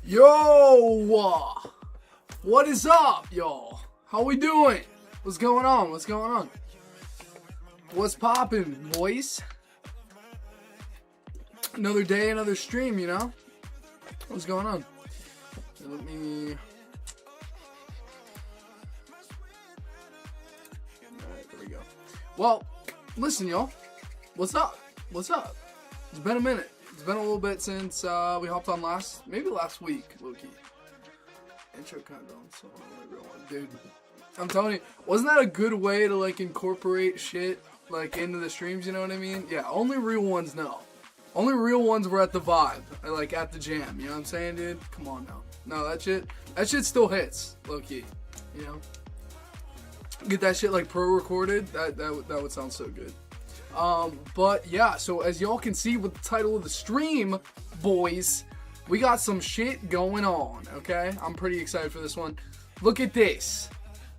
Yo! What is up, y'all? How we doing? What's going on? What's going on? What's poppin', boys? Another day, another stream, you know? What's going on? Let me... Alright, there we go. Well, listen, y'all. What's up? What's up? It's been a minute. It's been a little bit since we hopped on last week, low-key. Intro kind of going, so dude. I'm telling you, wasn't that a good way to like incorporate shit like into the streams? You know what I mean? Yeah, only real ones know. Only real ones were at the vibe, like at the jam. You know what I'm saying, dude? Come on now. No, that shit still hits, low-key. You know, get that shit like pro-recorded. That would sound so good. But yeah, so as y'all can see with the title of the stream, boys, we got some shit going on, okay? I'm pretty excited for this one. Look at this.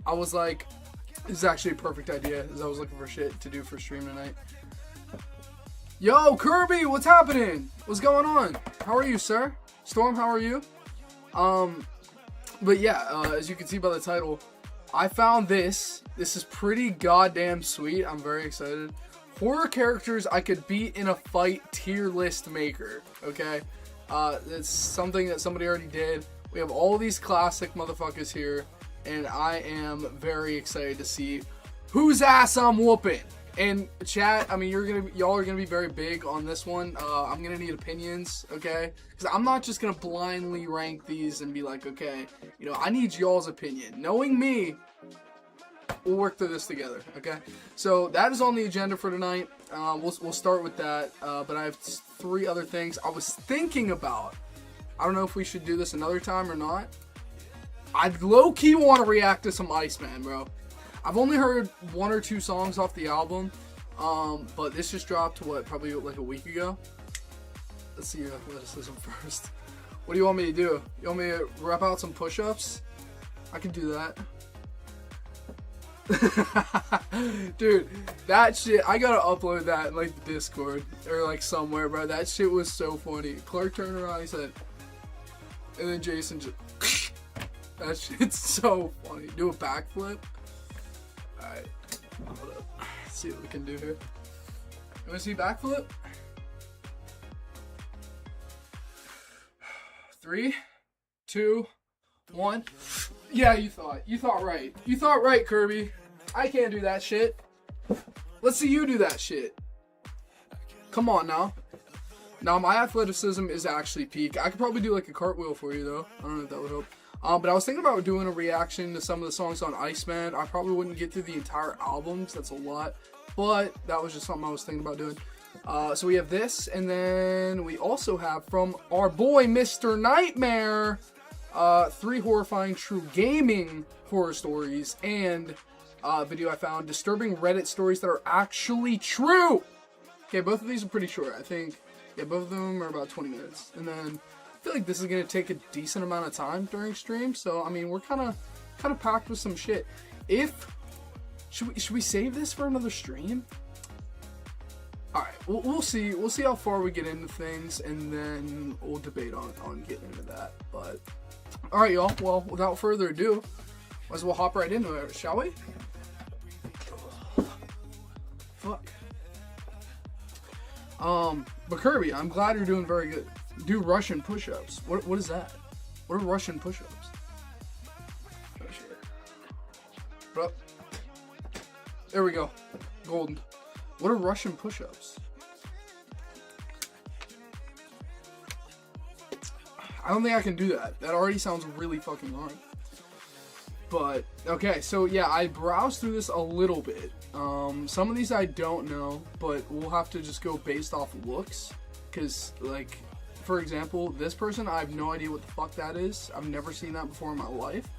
I was like, this is actually a perfect idea, as I was looking for shit to do for stream tonight. Yo, Kirby, what's happening? What's going on? How are you, sir? Storm, how are you? But yeah, as you can see by the title, I found this. This is pretty goddamn sweet. I'm very excited. Horror characters I could beat in a fight tier list maker, okay? It's something that somebody already did. We have all these classic motherfuckers here, and I am very excited to see whose ass I'm whooping. And chat, I mean, y'all are gonna be very big on this one. I'm gonna need opinions, okay? Because I'm not just gonna blindly rank these and be like, okay, you know, I need y'all's opinion. Knowing me, we'll work through this together, okay? So that is on the agenda for tonight. We'll start with that, but I have 3 other things I was thinking about. I don't know if we should do this another time or not. I'd low-key want to react to some Iceman, bro. I've only heard 1 or 2 songs off the album, but this just dropped, what, probably like a week ago? Let's see your athleticism first. What do you want me to do? You want me to rep out some push-ups? I can do that. Dude, that shit, I gotta upload that in like the Discord or like somewhere, bro. That shit was so funny. Clark turned around, he said, and then Jason just that shit's so funny. Do a backflip. Alright, hold up. Let's see what we can do here. You wanna see backflip? 3, 2, 1. Yeah, you thought right. You thought right, Kirby. I can't do that shit. Let's see you do that shit. Come on now. Now, my athleticism is actually peak. I could probably do like a cartwheel for you, though. I don't know if that would help. But I was thinking about doing a reaction to some of the songs on Iceman. I probably wouldn't get through the entire album, because that's a lot. But that was just something I was thinking about doing. So we have this, and then we also have from our boy, Mr. Nightmare, 3 horrifying true gaming horror stories, and a video I found, disturbing Reddit stories that are actually true. Okay, both of these are pretty short. I think, yeah, both of them are about 20 minutes. And then I feel like this is going to take a decent amount of time during stream, so I mean, we're kind of packed with some shit. Should we save this for another stream? Alright, we'll see. We'll see how far we get into things, and then we'll debate on getting into that. But alright, y'all. Well, without further ado, might as well hop right into it, shall we? Fuck. But Kirby, I'm glad you're doing very good. Do Russian push-ups. What is that? What are Russian push-ups? Oh shit. Bro. There we go. Golden. What are Russian push-ups? I don't think I can do that. That already sounds really fucking hard. But, okay, so yeah, I browsed through this a little bit. Some of these I don't know, but we'll have to just go based off looks. Because, like, for example, this person, I have no idea what the fuck that is. I've never seen that before in my life.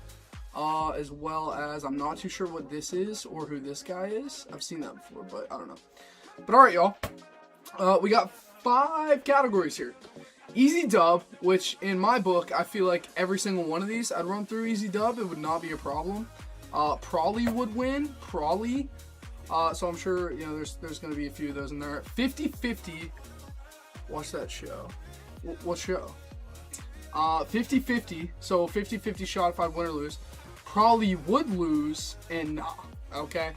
As well as, I'm not too sure what this is or who this guy is. I've seen that before, but I don't know. But alright, y'all. We got 5 categories here. Easy dub, which in my book, I feel like every single one of these, I'd run through easy dub. It would not be a problem. Probably would win. Probably. So I'm sure, you know, there's going to be a few of those in there. 50-50. Watch that show. What show? 50-50. So 50-50 shot if I win or lose. Probably would lose and nah. Okay.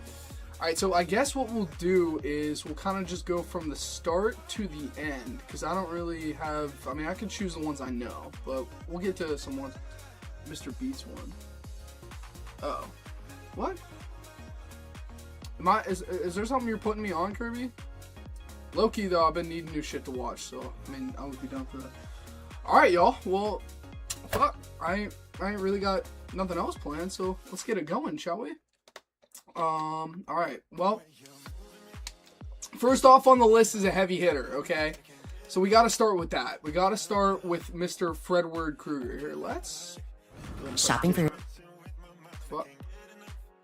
Alright, so I guess what we'll do is we'll kind of just go from the start to the end. Because I don't really have... I mean, I can choose the ones I know. But we'll get to some ones. Mr. Beats one. Uh-oh. What? Is there something you're putting me on, Kirby? Low-key, though, I've been needing new shit to watch. So, I mean, I would be down for that. Alright, y'all. Well, fuck. I ain't really got nothing else planned. So, let's get it going, shall we? Alright, well, first off on the list is a heavy hitter, okay? So we gotta start with that. We gotta start with Mr. Fredward Krueger. Here, let's... Shopping for... Fuck.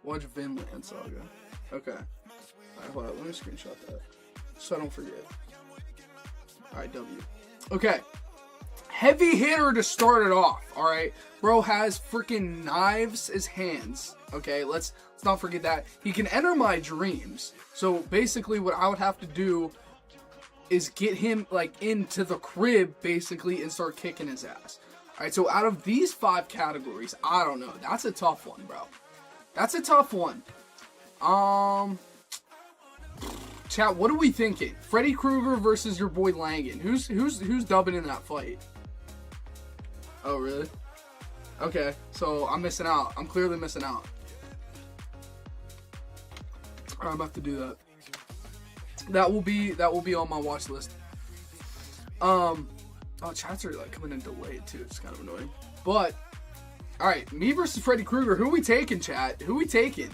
Watch Vinland Saga. Okay. Alright, hold on, let me screenshot that. So I don't forget. Alright, W. Okay. Heavy hitter to start it off, alright? Bro has freaking knives as hands. Okay, let's not forget that. He can enter my dreams. So basically what I would have to do is get him like into the crib basically and start kicking his ass. Alright, so out of these 5 categories, I don't know. That's a tough one, bro. That's a tough one. Chat, what are we thinking? Freddy Krueger versus your boy Langan. Who's dubbing in that fight? Oh, really? Okay, so I'm missing out. I'm clearly missing out. I'm gonna have to do that. That will be on my watch list. Oh, chats are like coming in delayed too. It's kind of annoying. But all right, me versus Freddy Krueger. Who we taking, chat? Who we taking?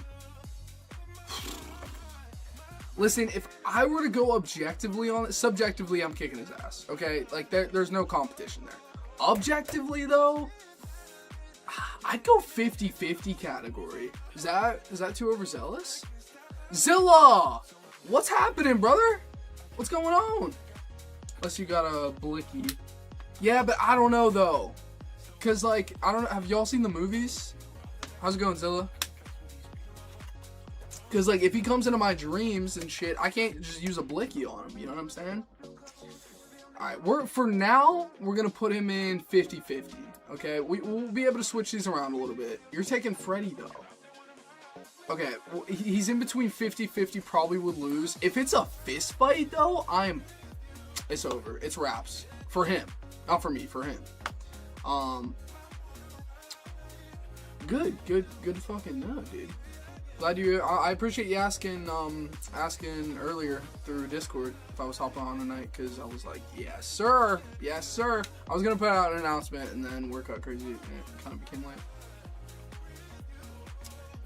Listen, if I were to go objectively on it, subjectively, I'm kicking his ass. Okay, like there's no competition there. Objectively though, I'd go 50-50 category. Is that too overzealous? Zilla! What's happening, brother? What's going on? Unless you got a blicky. Yeah, but I don't know, though. Because, like, I don't know. Have y'all seen the movies? How's it going, Zilla? Because, like, if he comes into my dreams and shit, I can't just use a blicky on him. You know what I'm saying? Alright, for now, we're going to put him in 50-50. Okay? We'll be able to switch these around a little bit. You're taking Freddy, though. Okay, well, he's in between 50-50, probably would lose. If it's a fist fight, though, it's over. It's wraps. For him. Not for me, for him. Good fucking no, dude. Glad you, I appreciate you asking earlier through Discord if I was hopping on tonight, because I was like, yes, sir. Yes, sir. I was going to put out an announcement, and then work out crazy, and it kind of became late.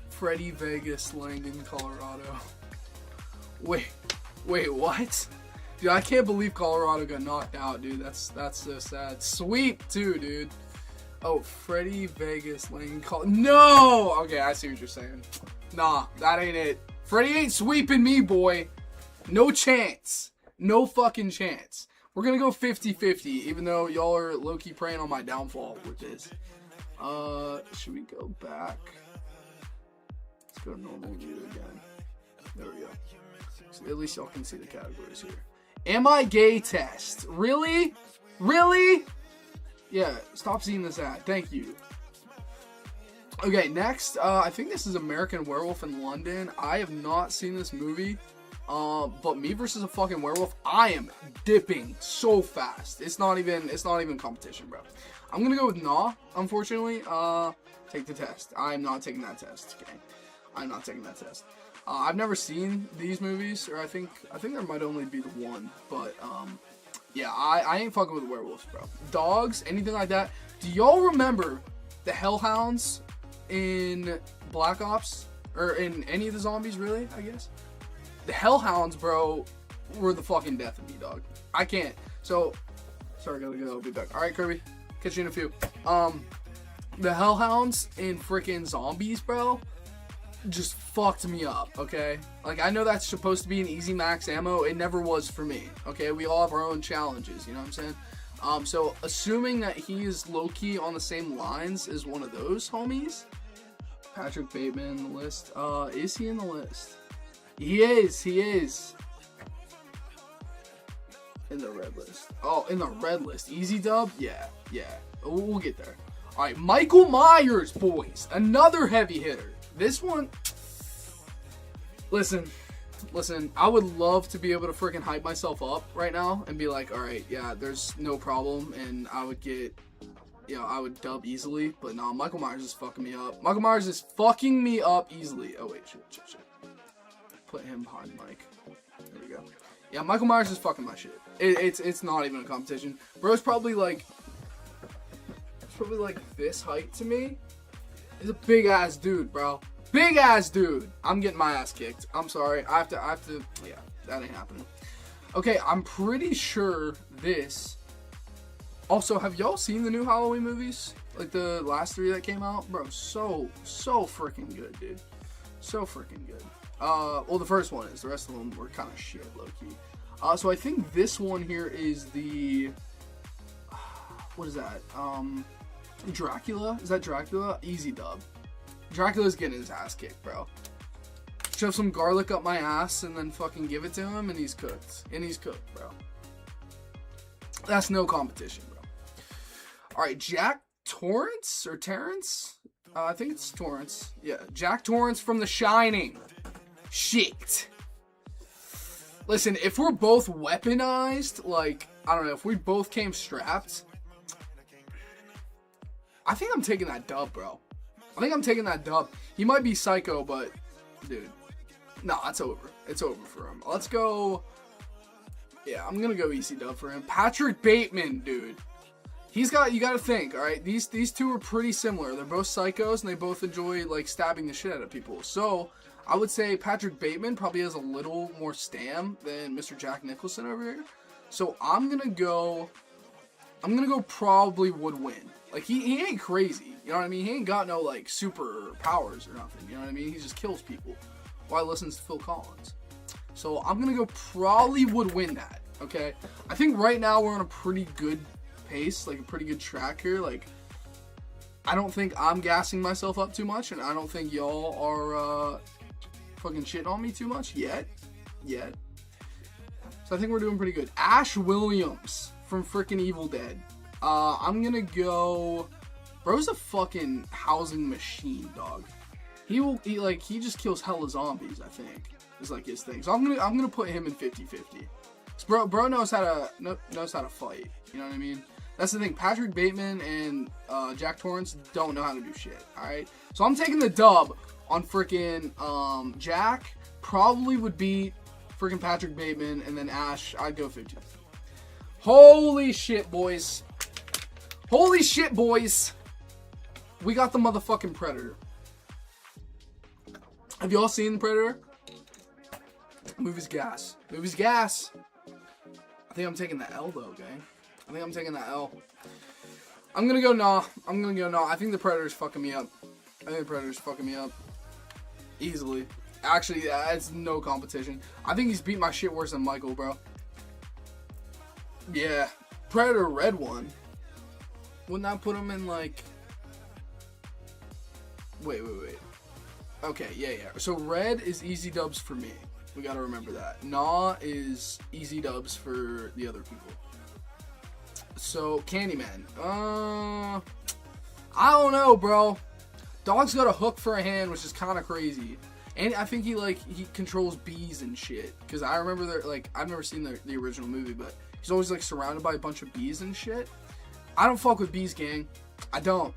Freddy, Vegas, Langan, Colorado. Wait, what? Dude, I can't believe Colorado got knocked out, dude. That's so sad. Sweep, too, dude. Oh, Freddy, Vegas, Langan, No! Okay, I see what you're saying. Nah, that ain't it. Freddy ain't sweeping me, boy. No chance. No fucking chance. We're gonna go 50-50, even though y'all are low-key praying on my downfall with this. Should we go back? Let's go to normal view again. There we go. So at least y'all can see the categories here. Am I gay test? Really? Really? Yeah, stop seeing this ad. Thank you. Okay, next, I think this is American Werewolf in London. I have not seen this movie. But me versus a fucking werewolf, I am dipping so fast. It's not even competition, bro. I'm gonna go with nah, unfortunately. Take the test. I'm not taking that test, okay? I'm not taking that test. I've never seen these movies, or I think there might only be the one, but yeah, I ain't fucking with werewolves, bro. Dogs, anything like that. Do y'all remember the hellhounds in Black Ops, or in any of the zombies, really? I guess the hellhounds, bro, were the fucking death of me, dog. I can't. So, sorry, gotta go. I'll be back. All right, Kirby, catch you in a few. The hellhounds in freaking zombies, bro, just fucked me up, okay? Like, I know that's supposed to be an easy max ammo. It never was for me, okay? We all have our own challenges, you know what I'm saying? So, assuming that he is low-key on the same lines as one of those homies, Patrick Bateman in the list. Is he in the list? He is. In the red list. Oh, in the red list. Easy dub? Yeah. We'll get there. All right, Michael Myers, boys. Another heavy hitter. This one... Listen, I would love to be able to freaking hype myself up right now and be like, all right, yeah, there's no problem, and I would get, I would dub easily, but no, Michael Myers is fucking me up. Michael Myers is fucking me up easily. Oh, wait, shit. Put him behind Mike. There we go. Yeah, Michael Myers is fucking my shit. It's not even a competition. Bro's probably like, this height to me. He's a big ass dude, bro. Big ass dude. I'm getting my ass kicked. I'm sorry. I have to. Yeah, that ain't happening. Okay, I'm pretty sure this. Also, have y'all seen the new Halloween movies? Like the last 3 that came out? Bro, so freaking good, dude. So freaking good. Well, the first one is. The rest of them were kind of shit, low-key. So I think this one here is the... What is that? Dracula? Is that Dracula? Easy dub. Dracula's getting his ass kicked, bro. Shove some garlic up my ass and then fucking give it to him, and he's cooked. Bro. That's no competition, bro. Alright, Jack Torrance? Or Terrence? I think it's Torrance. Yeah, Jack Torrance from The Shining. Shit. Listen, if we're both weaponized, like, I don't know, if we both came strapped, I think I'm taking that dub, bro. He might be psycho, but, dude, no, it's over. It's over for him. Let's go. Yeah, I'm gonna go easy dub for him. Patrick Bateman, dude. You gotta think, alright? These two are pretty similar. They're both psychos, and they both enjoy, like, stabbing the shit out of people. So, I would say Patrick Bateman probably has a little more stam than Mr. Jack Nicholson over here. So, I'm gonna go probably would win. Like, he ain't crazy, you know what I mean? He ain't got no, like, super powers or nothing, you know what I mean? He just kills people while he listens to Phil Collins. So, I'm gonna go probably would win that, okay? I think right now we're on a pretty good pace, like, a pretty good track here. Like, I don't think I'm gassing myself up too much, and I don't think y'all are, fucking shitting on me too much yet. So, I think we're doing pretty good. Ash Williams from freaking Evil Dead. I'm gonna go... Bro's a fucking housing machine, dog. He just kills hella zombies, I think. Is like his thing. So I'm gonna put him in 50-50. Bro knows how to fight. You know what I mean? That's the thing. Patrick Bateman and Jack Torrance don't know how to do shit. Alright? So I'm taking the dub on freaking Jack. Probably would beat freaking Patrick Bateman, and then Ash, I'd go 50. Holy shit, boys. Holy shit, boys. We got the motherfucking Predator. Have y'all seen the Predator? Movie's gas. Movie's gas. I think I'm taking the L, though, gang. I think I'm taking the L. I'm gonna go nah. I think the Predator's fucking me up. Easily. Actually, it's no competition. I think he's beat my shit worse than Michael, bro. Yeah. Predator Red one. Wouldn't that put him in, like... Wait. Okay, yeah. So Red is easy dubs for me. We gotta remember that. Nah is easy dubs for the other people. So, Candyman. I don't know, bro. Dog's got a hook for a hand, which is kind of crazy. And I think he controls bees and shit. Because I remember, I've never seen the original movie, but he's always, like, surrounded by a bunch of bees and shit. I don't fuck with bees, gang. I don't.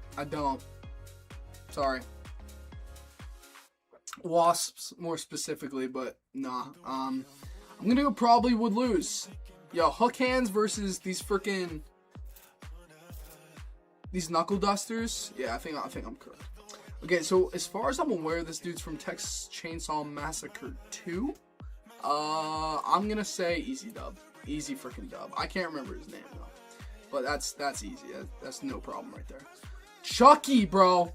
Sorry. Wasps, more specifically, but nah. I'm gonna go probably would lose. Yo, hook hands versus these knuckle dusters. Yeah, I think I'm cooked. Okay, so as far as I'm aware, this dude's from Texas Chainsaw Massacre 2. I'm gonna say easy dub. Easy freaking dub. I can't remember his name, though. But that's easy. That's no problem right there. Chucky, bro.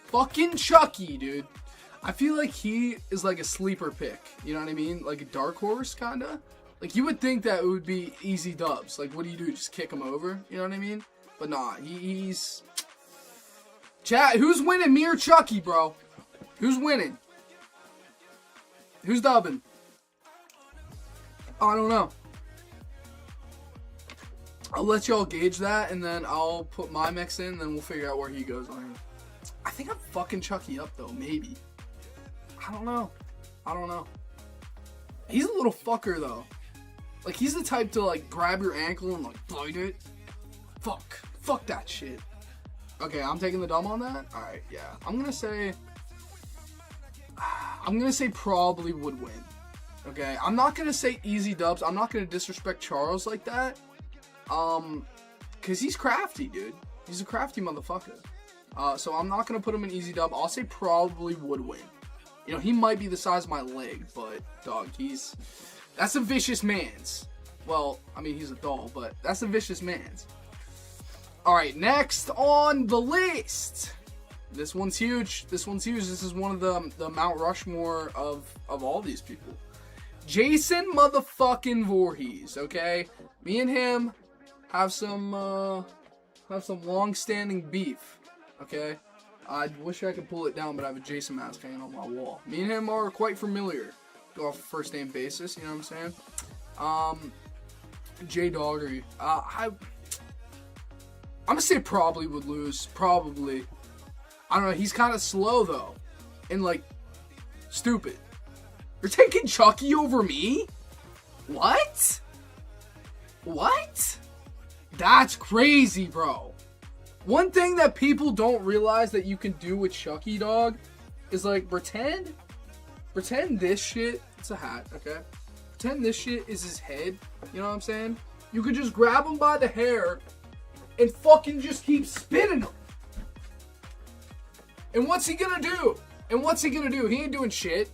Fucking Chucky, dude. I feel like he is like a sleeper pick. You know what I mean? Like a dark horse, kinda. Like, you would think that it would be easy dubs. Like, what do you do? Just kick him over? You know what I mean? But nah, he's... Chat, who's winning? Me or Chucky, bro? Who's winning? Who's dubbing? Oh, I don't know. I'll let y'all gauge that, and then I'll put my mix in, and then we'll figure out where he goes on here. I think I'm fucking Chucky up, though. Maybe. I don't know. He's a little fucker, though. Like, he's the type to, like, grab your ankle and, like, bite it. Fuck that shit. Okay, I'm taking the dumb on that? Alright, yeah. I'm gonna say probably would win. Okay, I'm not gonna say easy dubs. I'm not gonna disrespect Charles like that. Cause he's crafty, dude. He's a crafty motherfucker. So I'm not gonna put him in easy dub. I'll say probably would win. You know, he might be the size of my leg, but dog, that's a vicious man's. Well, I mean, he's a doll, but that's a vicious man's. Alright, next on the list. This one's huge. This is one of the Mount Rushmore of all these people. Jason motherfucking Voorhees, okay? Me and him have some long-standing beef, okay? I wish I could pull it down, but I have a Jason mask hanging on my wall. Me and him are quite familiar. Go off a first-name basis, you know what I'm saying? J Doggery. I'm gonna say probably would lose. Probably. I don't know. He's kind of slow, though. And, like, stupid. You're taking Chucky over me? What? What? That's crazy, bro. One thing that people don't realize that you can do with Chucky, dog, is, like, pretend this shit. It's a hat, okay? Pretend this shit is his head. You know what I'm saying? You could just grab him by the hair and fucking just keep spinning him. And what's he gonna do? He ain't doing shit.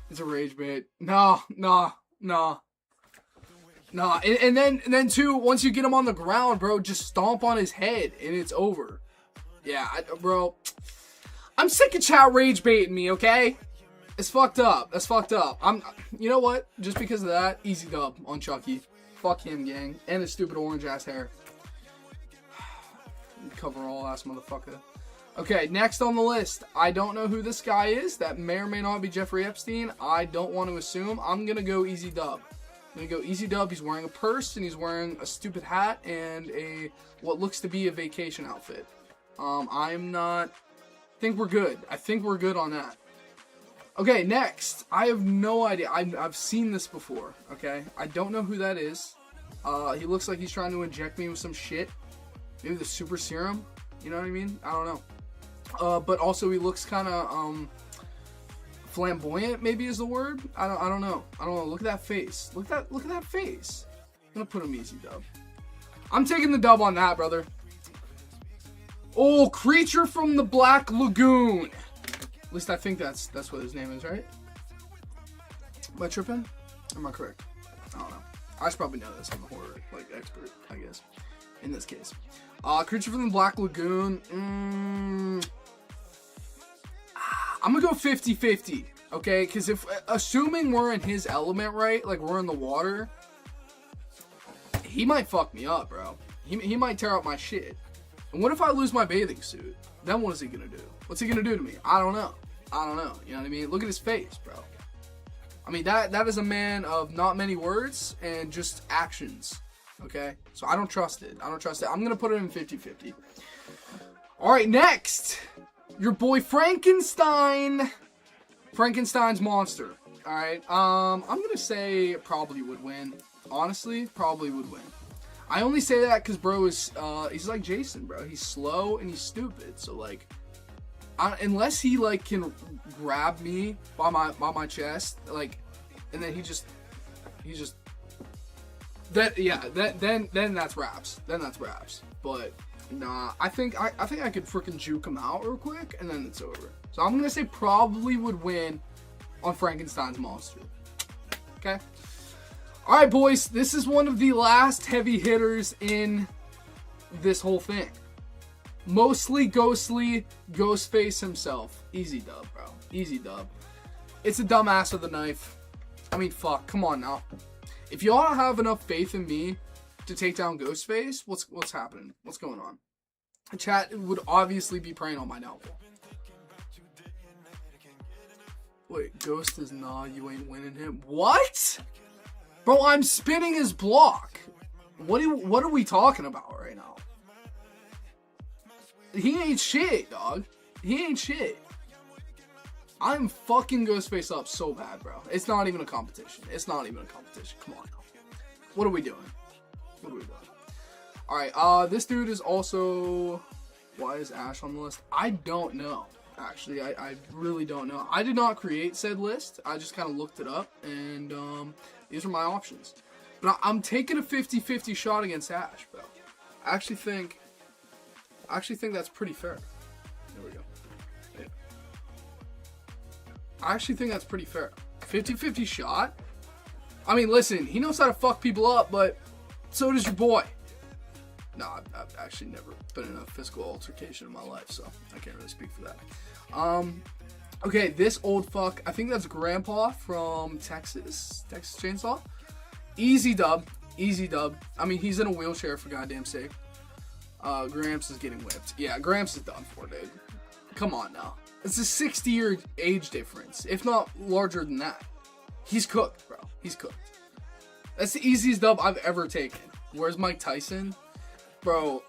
It's a rage bait. Nah. And then too, once you get him on the ground, bro, just stomp on his head and it's over. Yeah, bro. I'm sick of chat rage baiting me, okay? It's fucked up. That's fucked up. You know what? Just because of that, easy dub on Chucky. Fuck him, gang. And his stupid orange ass hair. Cover all ass motherfucker. Okay, next on the list. I don't know who this guy is. That may or may not be Jeffrey Epstein. I don't want to assume. I'm gonna go easy dub. He's wearing a purse and he's wearing a stupid hat and what looks to be a vacation outfit. I think we're good. I think we're good on that. Okay, next. I have no idea. I've seen this before, okay? I don't know who that is. He looks like he's trying to inject me with some shit. Maybe the super serum? You know what I mean? I don't know. But also he looks kind of, flamboyant, maybe is the word? I don't know. Look at that face. Look at that face. I'm gonna put him easy dub. I'm taking the dub on that, brother. Oh, Creature from the Black Lagoon. At least I think that's what his name is, right? Am I tripping? Am I correct? I don't know. I should probably know this. I'm a horror expert, I guess. In this case. Creature from the Black Lagoon. I'm gonna go 50-50, okay? Because assuming we're in his element, right? Like, we're in the water. He might fuck me up, bro. He might tear up my shit. And what if I lose my bathing suit? Then what is he gonna do? What's he gonna do to me? I don't know. You know what I mean? Look at his face, bro. I mean, that is a man of not many words and just actions, okay? So I don't trust it. I'm gonna put it in 50-50. All right, next. Your boy Frankenstein. Frankenstein's monster. All right. I'm gonna say probably would win. Honestly, probably would win. I only say that because bro is he's like Jason, bro. He's slow and he's stupid. So like, unless he like can grab me by my chest, like, and then he just then that's raps. But nah, I think I could freaking juke him out real quick and then it's over. So I'm gonna say probably would win on Frankenstein's monster. Okay. All right, boys. This is one of the last heavy hitters in this whole thing. Mostly ghostly, Ghostface himself. Easy dub, bro. Easy dub. It's a dumbass with a knife. I mean, fuck. Come on now. If y'all don't have enough faith in me to take down Ghostface, what's happening? What's going on? The chat would obviously be praying on my downfall. Wait, Ghost is nah, you ain't winning him. What? Bro, I'm spinning his block. What are we talking about right now? He ain't shit, dog. He ain't shit. I'm fucking Ghostface up so bad, bro. It's not even a competition. It's not even a competition. Come on now. What are we doing? What are we doing? Alright, this dude is also... Why is Ash on the list? I don't know. Actually, I really don't know. I did not create said list. I just kind of looked it up, and these are my options. But I'm taking a 50-50 shot against Ash, bro. I actually think that's pretty fair. There we go. Yeah. I actually think that's pretty fair. 50-50 shot? I mean, listen, he knows how to fuck people up, but so does your boy. No, I've actually never been in a physical altercation in my life, so I can't really speak for that. Okay, this old fuck, I think that's Grandpa from Texas Chainsaw. Easy dub. I mean, he's in a wheelchair, for goddamn sake. Gramps is getting whipped. Yeah, Gramps is done for, dude. Come on now. It's a 60-year age difference, if not larger than that. He's cooked, bro. He's cooked. That's the easiest dub I've ever taken. Where's Mike Tyson? Bro.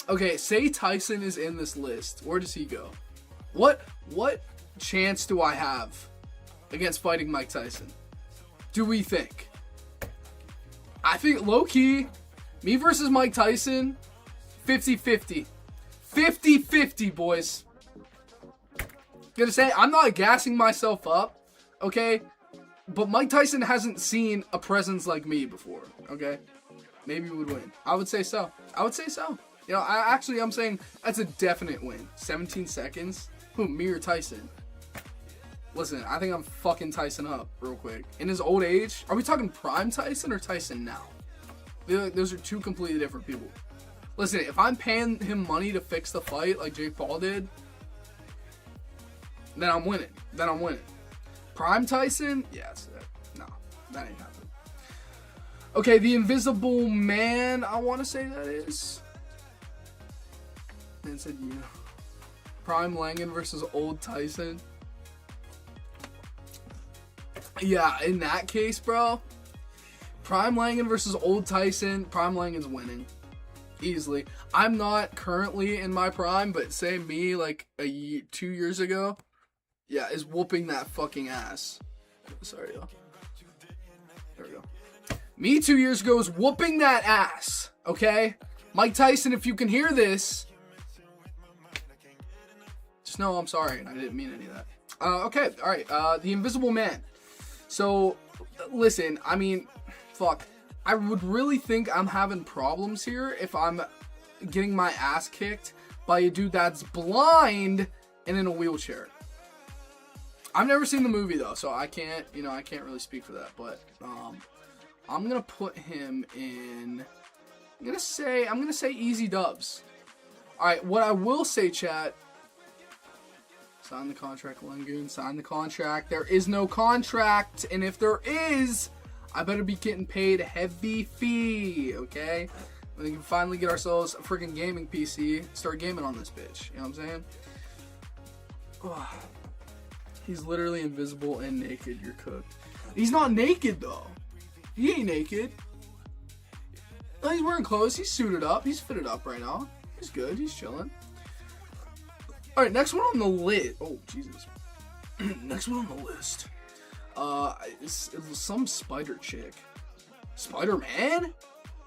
Okay, say Tyson is in this list. Where does he go? What chance do I have against fighting Mike Tyson? Do we think? I think low-key, me versus Mike Tyson, 50-50. 50-50, boys. Gonna say, I'm not gassing myself up, okay? But Mike Tyson hasn't seen a presence like me before, okay? Maybe we would win. I would say so. You know, I'm saying that's a definite win. 17 seconds? Who, me or Tyson? Listen, I think I'm fucking Tyson up real quick. In his old age, are we talking prime Tyson or Tyson now? Those are two completely different people. Listen, if I'm paying him money to fix the fight like Jake Paul did, then I'm winning. Prime Tyson? Yes. No, that ain't happening. Okay, the Invisible Man, I want to say that is. Man said yeah. Prime Langan versus Old Tyson. Yeah, in that case, bro. Prime Langan versus Old Tyson. Prime Langan's winning. Easily. I'm not currently in my prime, but say me like 2 years ago. Yeah, is whooping that fucking ass. Sorry, y'all. There we go. Me 2 years ago is whooping that ass. Okay? Mike Tyson, if you can hear this, just know I'm sorry. I didn't mean any of that. Okay, alright. The Invisible Man. So, listen, I mean, fuck. I would really think I'm having problems here if I'm getting my ass kicked by a dude that's blind and in a wheelchair. I've never seen the movie though, so I can't really speak for that, but I'm gonna put him in. I'm gonna say easy dubs. Alright, what I will say, chat. Sign the contract, Langan. Sign the contract. There is no contract, and if there is, I better be getting paid a heavy fee, okay? We can finally get ourselves a freaking gaming PC, start gaming on this bitch. You know what I'm saying? Oh, he's literally invisible and naked. You're cooked. He's not naked though. He ain't naked. No, he's wearing clothes. He's suited up. He's fitted up right now. He's good. He's chilling. All right, next one on the list. Oh Jesus. Next one on the list. It's some spider chick. Spider-Man?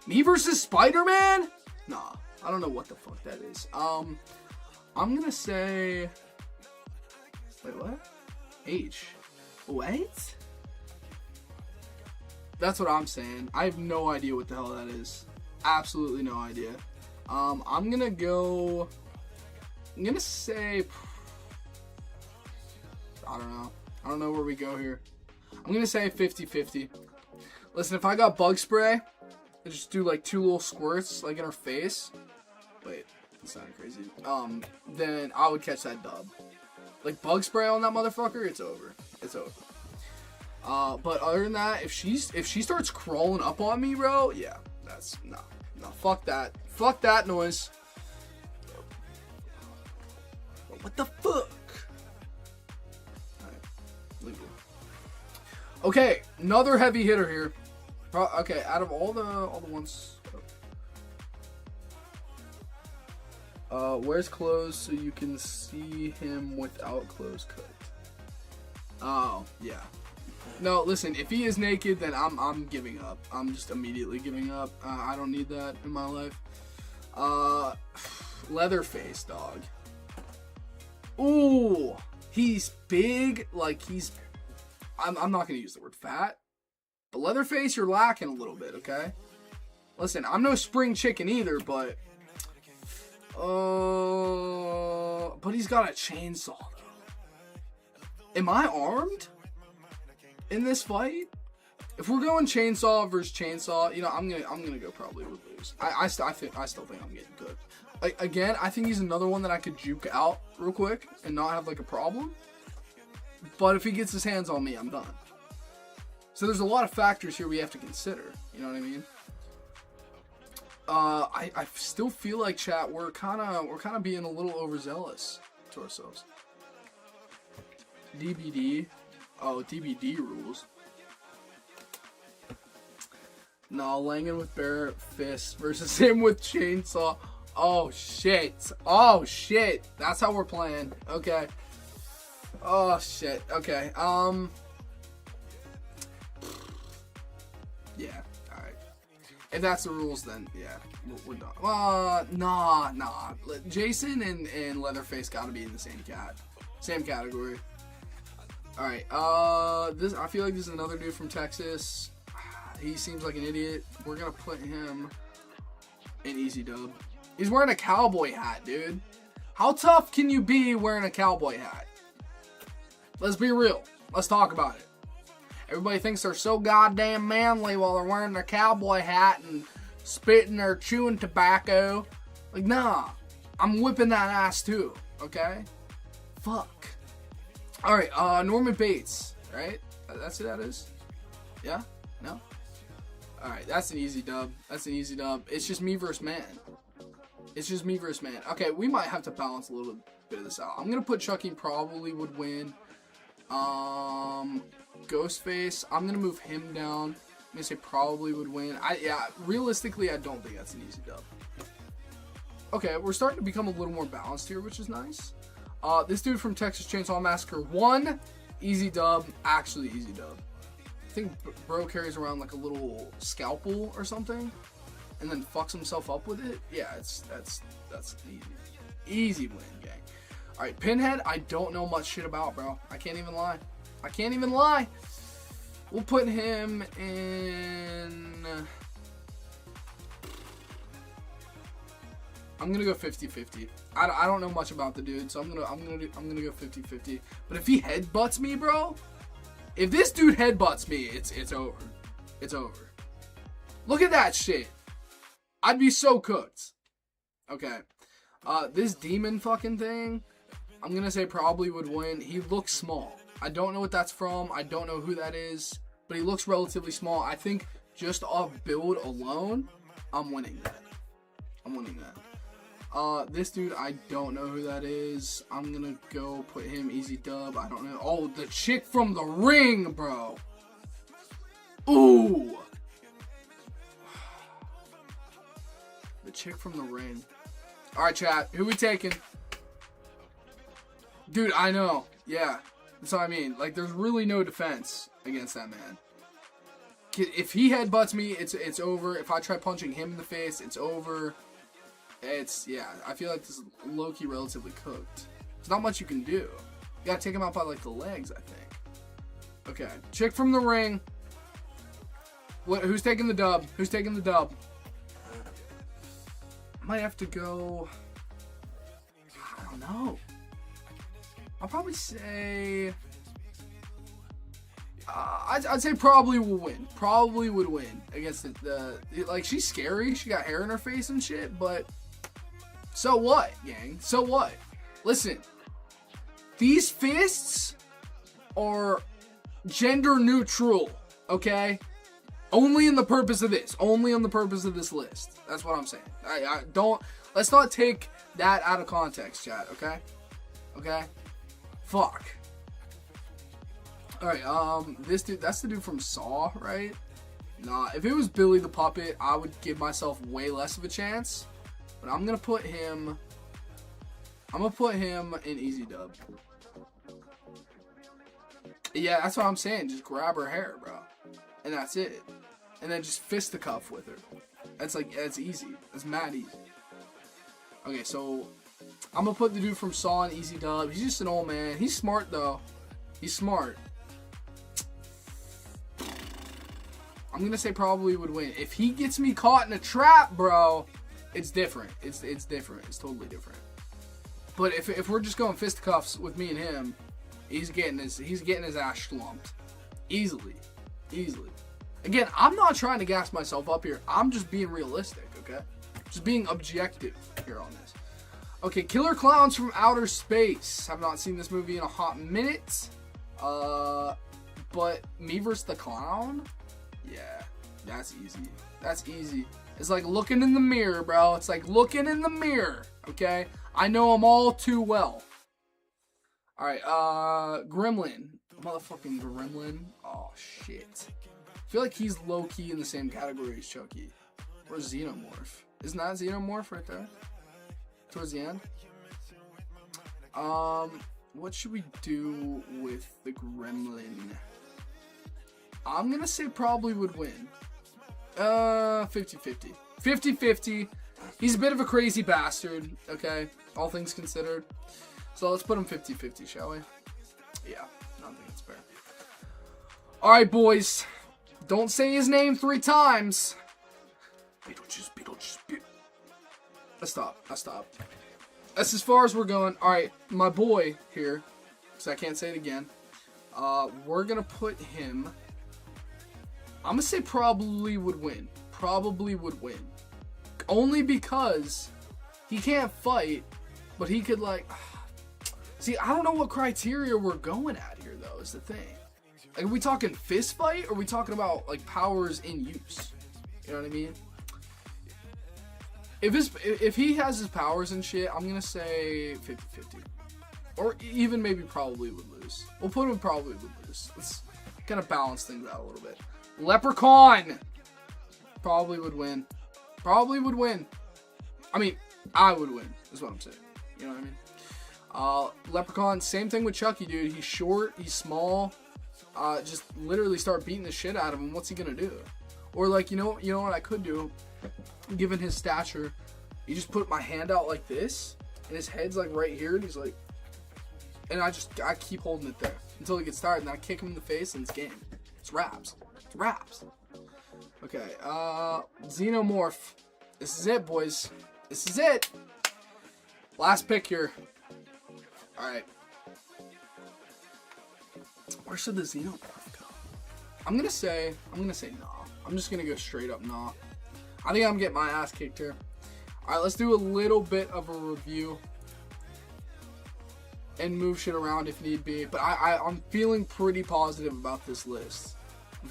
Me versus Spider-Man? Nah, I don't know what the fuck that is. I'm gonna say. Wait, what? H. What? That's what I'm saying. I have no idea what the hell that is. Absolutely no idea. I'm gonna go. I'm gonna say. I don't know. I don't know where we go here. I'm gonna say 50-50. Listen, if I got bug spray, I just do like 2 little squirts like in her face. Wait, that sounded crazy. Then I would catch that dub. Like bug spray on that motherfucker, it's over. It's over. But other than that, if she starts crawling up on me, bro, yeah, that's no, fuck that. Fuck that noise. What the fuck? Okay, another heavy hitter here. Okay, out of all the ones, wears clothes so you can see him without clothes cut. Oh yeah. No, listen. If he is naked, then I'm giving up. I'm just immediately giving up. I don't need that in my life. Leatherface, dog. Ooh, he's big. Like he's. I'm not gonna use the word fat, but Leatherface, you're lacking a little bit. Okay. Listen, I'm no spring chicken either, but he's got a chainsaw. Am I armed in this fight? If we're going chainsaw versus chainsaw, you know, I'm gonna go probably would lose. I still think I'm getting good. Again, I think he's another one that I could juke out real quick and not have like a problem. But if he gets his hands on me, I'm done. So there's a lot of factors here we have to consider. You know what I mean? I still feel like, chat, we're kind of being a little overzealous to ourselves. DBD. Oh, DBD rules. No, Langan with bare fists versus him with chainsaw. Oh shit. Oh shit. That's how we're playing. Okay. Oh shit. Okay. Yeah. Alright. If that's the rules, then yeah, we're done. Nah. Jason and Leatherface gotta be in the same category. Alright, this, I feel like this is another dude from Texas. He seems like an idiot. We're gonna put him in easy dub. He's wearing a cowboy hat, dude. How tough can you be wearing a cowboy hat? Let's be real. Let's talk about it. Everybody thinks they're so goddamn manly while they're wearing their cowboy hat and spitting or chewing tobacco. Like, nah. I'm whipping that ass too, okay? Fuck. Alright, Norman Bates, right? That's who that is? Yeah? No? Alright, that's an easy dub. It's just me versus man. Okay, we might have to balance a little bit of this out. I'm gonna put Chucky probably would win. Ghostface, I'm gonna move him down. I'm gonna say probably would win. Realistically, I don't think that's an easy dub. Okay, we're starting to become a little more balanced here, which is nice. This dude from Texas Chainsaw Massacre won. Easy dub. Actually, easy dub. I think bro carries around like a little scalpel or something, and then fucks himself up with it. Yeah, that's easy win, gang. All right, Pinhead. I don't know much shit about, bro. I can't even lie. We'll put him in. I'm gonna go 50-50. I don't know much about the dude, so I'm gonna go 50-50. But if he headbutts me, bro, if this dude headbutts me, it's over. It's over. Look at that shit. I'd be so cooked. Okay. This demon fucking thing, I'm gonna say probably would win. He looks small. I don't know what that's from. I don't know who that is, but he looks relatively small. I think just off build alone, I'm winning that. This dude, I don't know who that is. I'm gonna go put him easy dub. I don't know. Oh, the chick from the ring, bro. Ooh. The chick from the ring. Alright, chat. Who we taking? Dude, I know. Yeah. That's what I mean. Like, there's really no defense against that man. If he headbutts me, it's over. If I try punching him in the face, it's over. Yeah, I feel like this is low-key relatively cooked. There's not much you can do. You gotta take him out by, like, the legs, I think. Okay, chick from the ring. Who's taking the dub? I might have to go. I don't know. I'll probably say. I'd say probably will win. Probably would win against like, she's scary. She got hair in her face and shit, but so what, gang? So what? Listen, these fists are gender neutral, okay? Only in the purpose of this. Only on the purpose of this list. That's what I'm saying. I don't. Let's not take that out of context, chat. Okay. Okay. Fuck. Alright, this dude, that's the dude from Saw, right? Nah, if it was Billy the Puppet, I would give myself way less of a chance. But I'm gonna put him in easy dub. Yeah, that's what I'm saying. Just grab her hair, bro. And that's it. And then just fisticuff with her. That's easy. That's mad easy. Okay, so I'm gonna put the dude from Saw in easy dub. He's just an old man. He's smart though. He's smart. I'm gonna say probably would win. If he gets me caught in a trap, bro, it's different. It's different. It's totally different. But if we're just going fisticuffs with me and him, he's getting his ass slumped. Easily. Again, I'm not trying to gas myself up here. I'm just being realistic, okay? Just being objective here on this. Okay, Killer Clowns from Outer Space. Have not seen this movie in a hot minute. But me versus the clown? Yeah, that's easy. That's easy. It's like looking in the mirror, bro. It's like looking in the mirror, okay? I know them all too well. Alright, Gremlin. Motherfucking Gremlin. Oh, shit. I feel like he's low-key in the same category as Chucky. Or Xenomorph. Isn't that Xenomorph right there? Towards the end? What should we do with the Gremlin? I'm gonna say probably would win. 50-50. 50-50. He's a bit of a crazy bastard, okay? All things considered. So let's put him 50-50, shall we? Yeah, I don't think it's fair. Alright, boys. Don't say his name 3 times. Beetlejuice. Let's stop. That's as far as we're going. Alright, my boy here, because I can't say it again. We're gonna put him... I'm gonna say probably would win. Probably would win. Only because he can't fight, but he could like... See, I don't know what criteria we're going at here though, is the thing. Like, are we talking fist fight, or are we talking about like powers in use? You know what I mean? If he has his powers and shit, I'm gonna say 50-50. Or even maybe probably would lose. We'll put him probably would lose. Let's kind of balance things out a little bit. Leprechaun! Probably would win. Probably would win. I mean, I would win, is what I'm saying. You know what I mean? Leprechaun, same thing with Chucky, dude. He's short, he's small. Just literally start beating the shit out of him. What's he gonna do? Or like, you know what I could do? Given his stature, you just put my hand out like this, and his head's like right here, and he's like, and I keep holding it there until he gets tired, and I kick him in the face, and it's game. It's wraps. It's wraps. Okay, Xenomorph. This is it, boys. This is it. Last pick here. Alright. Where should the Xenomorph go? I'm gonna say nah. I'm just gonna go straight up nah. I think I'm getting my ass kicked here. Alright, let's do a little bit of a review. And move shit around if need be. But I'm feeling pretty positive about this list. I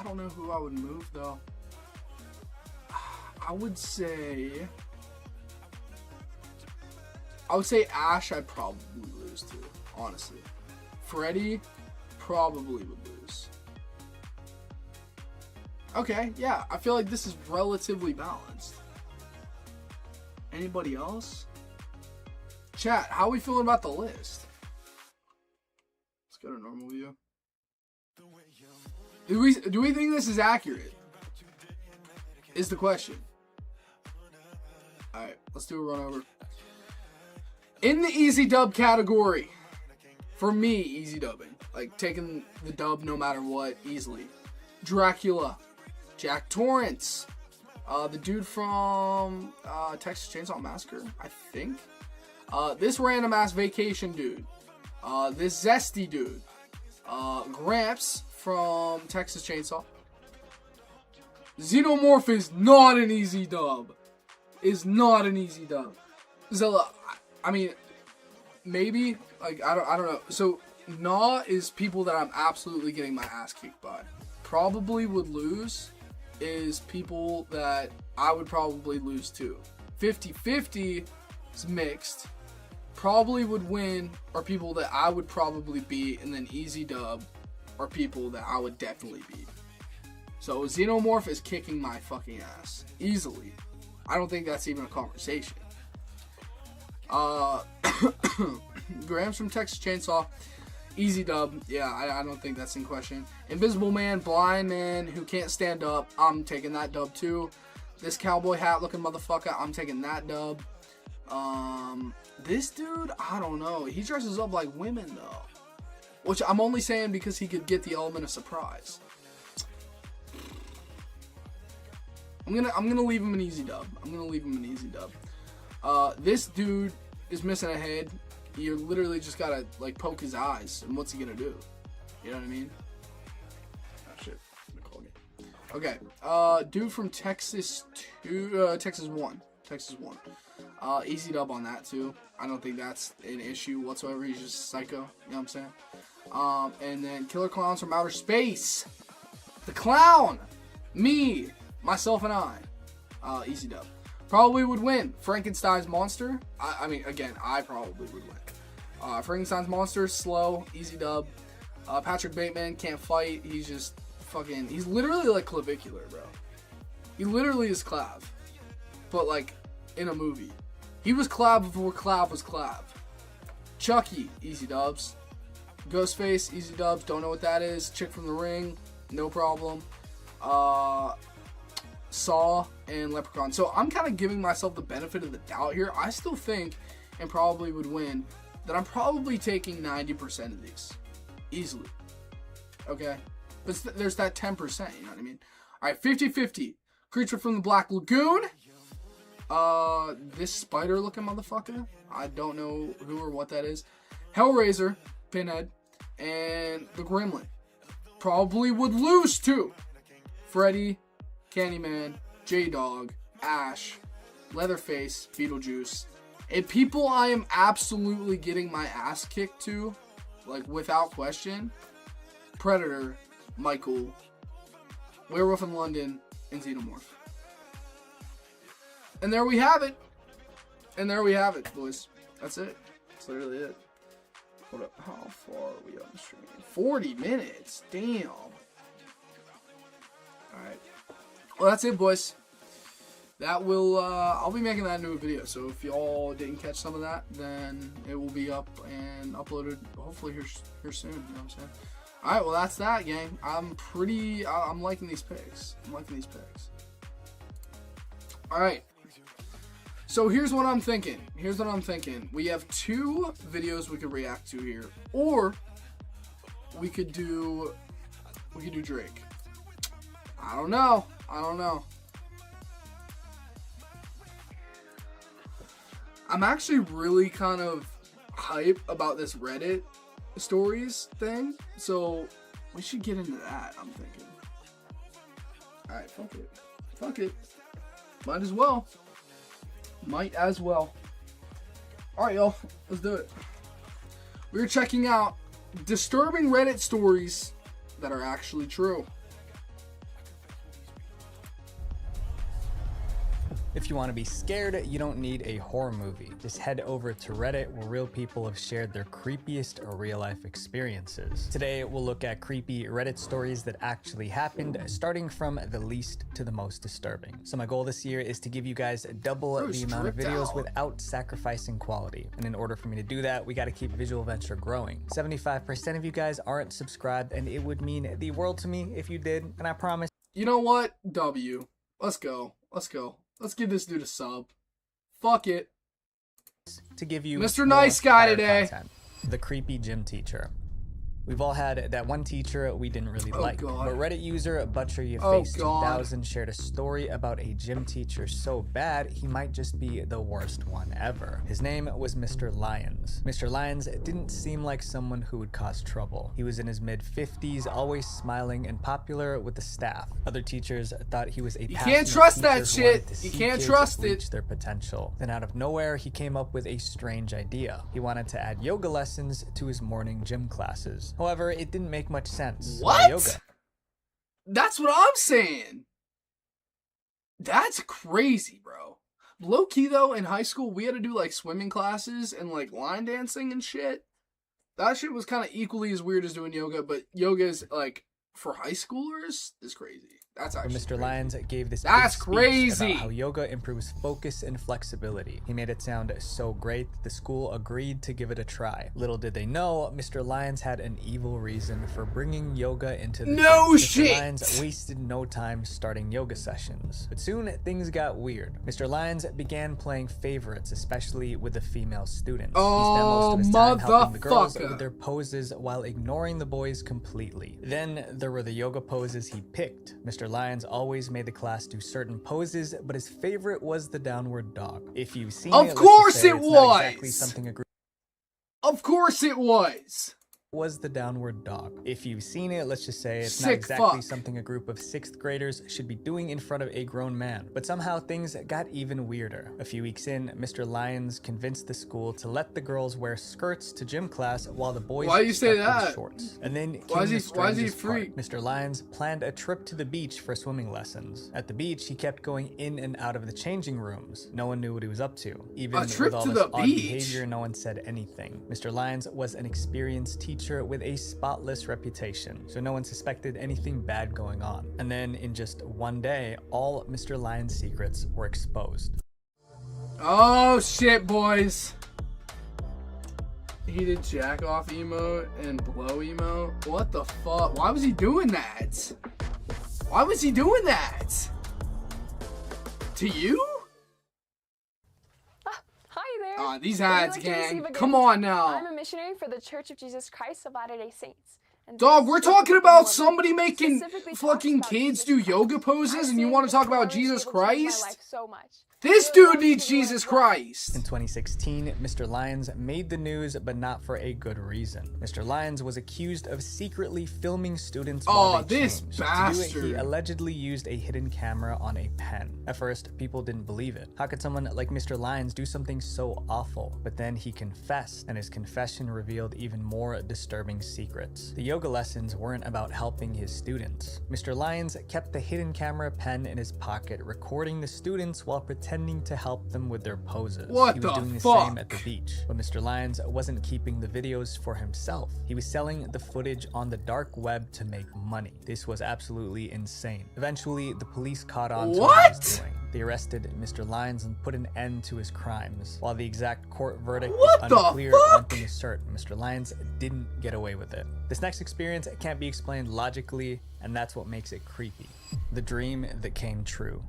don't know who I would move though. I would say Ash I'd probably lose to, honestly. Freddy probably would lose. Okay, yeah, I feel like this is relatively balanced. Anybody else? Chat, how are we feeling about the list? Let's go to normal view. Do we think this is accurate? Is the question. Alright, let's do a run over. In the easy dub category, for me, easy dubbing. Like, taking the dub no matter what, easily. Dracula. Jack Torrance. The dude from Texas Chainsaw Massacre, I think. This random ass vacation dude. This zesty dude. Gramps from Texas Chainsaw. Xenomorph is not an easy dub. Zilla, I mean, maybe, like, I don't know. So, Nah is people that I'm absolutely getting my ass kicked by. Probably would lose is people that I would probably lose to. 50-50 is mixed. probably would win are people that I would probably beat, and then easy dub are people that I would definitely beat. So Xenomorph is kicking my fucking ass easily. I don't think that's even a conversation. Grams from Texas Chainsaw, easy dub. Yeah, I don't think that's in question. Invisible Man, blind man who can't stand up, I'm taking that dub too. This cowboy hat looking motherfucker, I'm taking that dub. This dude, I don't know. He dresses up like women though, which I'm only saying because he could get the element of surprise. I'm gonna leave him an easy dub. This dude is missing a head. You literally just gotta like poke his eyes, and what's he gonna do? You know what I mean? Oh shit, call me. Okay, dude from Texas Texas 1. Easy dub on that too. I don't think that's an issue whatsoever. He's just psycho. You know what I'm saying? And then Killer Clowns from Outer Space. The clown, me, myself, and I. Easy dub. Probably would win. Frankenstein's Monster. I mean, again, I probably would win. Frankenstein's Monster, slow, easy dub. Patrick Bateman can't fight. He's just fucking. He's literally like clavicular, bro. He literally is Clav, but like in a movie. He was Clav before Clav was Clav. Chucky, easy dubs. Ghostface, easy dubs. Don't know what that is. Chick from the Ring, no problem. Saw and Leprechaun. So I'm kind of giving myself the benefit of the doubt here. I still think, and probably would win, that I'm probably taking 90% of these easily. Okay, but there's that 10%. You know what I mean? All right, 50-50. Creature from the Black Lagoon. This spider-looking motherfucker. I don't know who or what that is. Hellraiser, Pinhead, and the Gremlin. Probably would lose too. Freddy, Candyman, J-Dog, Ash, Leatherface, Beetlejuice. And people I am absolutely getting my ass kicked to, like without question, Predator, Michael, Werewolf in London, and Xenomorph. And there we have it. Boys. That's it. That's literally it. Hold up. How far are we on the stream? 40 minutes. Damn. Alright. Well, that's it, boys. That will, I'll be making that into a video. So if y'all didn't catch some of that, then it will be up and uploaded hopefully here soon. You know what I'm saying? Alright, well, that's that, gang. I'm liking these picks. Alright. So here's what I'm thinking. We have 2 videos we could react to here, or we could do Drake. I don't know. I'm actually really kind of hype about this Reddit stories thing, so we should get into that. I'm thinking. All right, fuck it. Might as well. Alright, y'all. Let's do it. We're checking out disturbing Reddit stories that are actually true. If you want to be scared, you don't need a horror movie. Just head over to Reddit where real people have shared their creepiest or real-life experiences. Today, we'll look at creepy Reddit stories that actually happened, starting from the least to the most disturbing. So my goal this year is to give you guys double the amount of videos without sacrificing quality. And in order for me to do that, we got to keep Visual Venture growing. 75% of you guys aren't subscribed, and it would mean the world to me if you did, and I promise. You know what? W. Let's go. Let's give this dude a sub. Fuck it. To give you Mr. Nice Guy today. Content. The creepy gym teacher. We've all had that one teacher we didn't really like. God. But Reddit user ButcherYourFace2000 shared a story about a gym teacher so bad he might just be the worst one ever. His name was Mr. Lyons. Mr. Lyons didn't seem like someone who would cause trouble. He was in his mid-50s, always smiling and popular with the staff. Other teachers thought he was a You can't trust that shit. You can't trust it. Reach their potential. Then out of nowhere, he came up with a strange idea. He wanted to add yoga lessons to his morning gym classes. However, it didn't make much sense. What? Yoga. That's what I'm saying. That's crazy, bro. Low key though, in high school we had to do like swimming classes and like line dancing and shit. That shit was kind of equally as weird as doing yoga, but yoga is like for high schoolers is crazy. That's actually Mr. crazy. Lyons gave this That's big speech crazy. about how yoga improves focus and flexibility. He made it sound so great that the school agreed to give it a try. Little did they know, Mr. Lyons had an evil reason for bringing yoga into the No shit. shit. Mr. Lyons wasted no time starting yoga sessions. But soon things got weird. Mr. Lyons began playing favorites, especially with the female students. Oh, he spent most of his time helping the girls motherfucker. with their poses while ignoring the boys completely. Then there were the yoga poses he picked. Mr. Lyons always made the class do certain poses, but his favorite was the downward dog. If you've seen Of it, course it it's not exactly was. something a group Of course it was. was the downward dog. If you've seen it, let's just say it's not Sick exactly fuck. something a group of 6th graders should be doing in front of a grown man. But somehow things got even weirder. A few weeks in, Mr. Lyons convinced the school to let the girls wear skirts to gym class while the boys Why you say stuck with that? shorts. And then Why is came he- the why is he strangest part. freak? Mr. Lyons planned a trip to the beach for swimming lessons. At the beach, he kept going in and out of the changing rooms. No one knew what he was up to. Even A trip with all to this the odd beach? behavior, no one said anything. Mr. Lyons was an experienced teacher with a spotless reputation, so no one suspected anything bad going on. And then in just one day, all Mr. Lyons' secrets were exposed. Oh shit, boys. He did jack off emote and blow emote. What the fuck? Why was he doing that? Why was he doing that? To you? Hi there. Ah, these Would you ads, like to receive gang. a Come gift? on now. I'm a missionary for the Church of Jesus Christ of Latter-day Saints. And Dog, this we're is talking the about one somebody making specifically talks fucking about kids Jesus do Christ. yoga poses and you I've want to seen talk about this Jesus able to change my Christ? life so much. This I dude love needs people Jesus as well. Christ. In 2016, Mr. Lyons made the news, but not for a good reason. Mr. Lyons was accused of secretly filming students while Oh, they this changed. To do it, he bastard. allegedly used a hidden camera on a pen. At first, people didn't believe it. How could someone like Mr. Lyons do something so awful? But then he confessed, and his confession revealed even more disturbing secrets. The yoga lessons weren't about helping his students. Mr. Lyons kept the hidden camera pen in his pocket, recording the students while pretending to help them with their poses. What He was the doing the fuck? same at the beach. But Mr. Lyons wasn't keeping the videos for himself. He was selling the footage on the dark web to make money. This was absolutely insane. Eventually, the police caught on to what he was What? doing. They arrested Mr. Lyons and put an end to his crimes. While the exact court verdict What was the unclear, one fuck? thing is certain: Mr. Lyons didn't get away with it. This next experience can't be explained logically, and that's what makes it creepy. The dream that came true.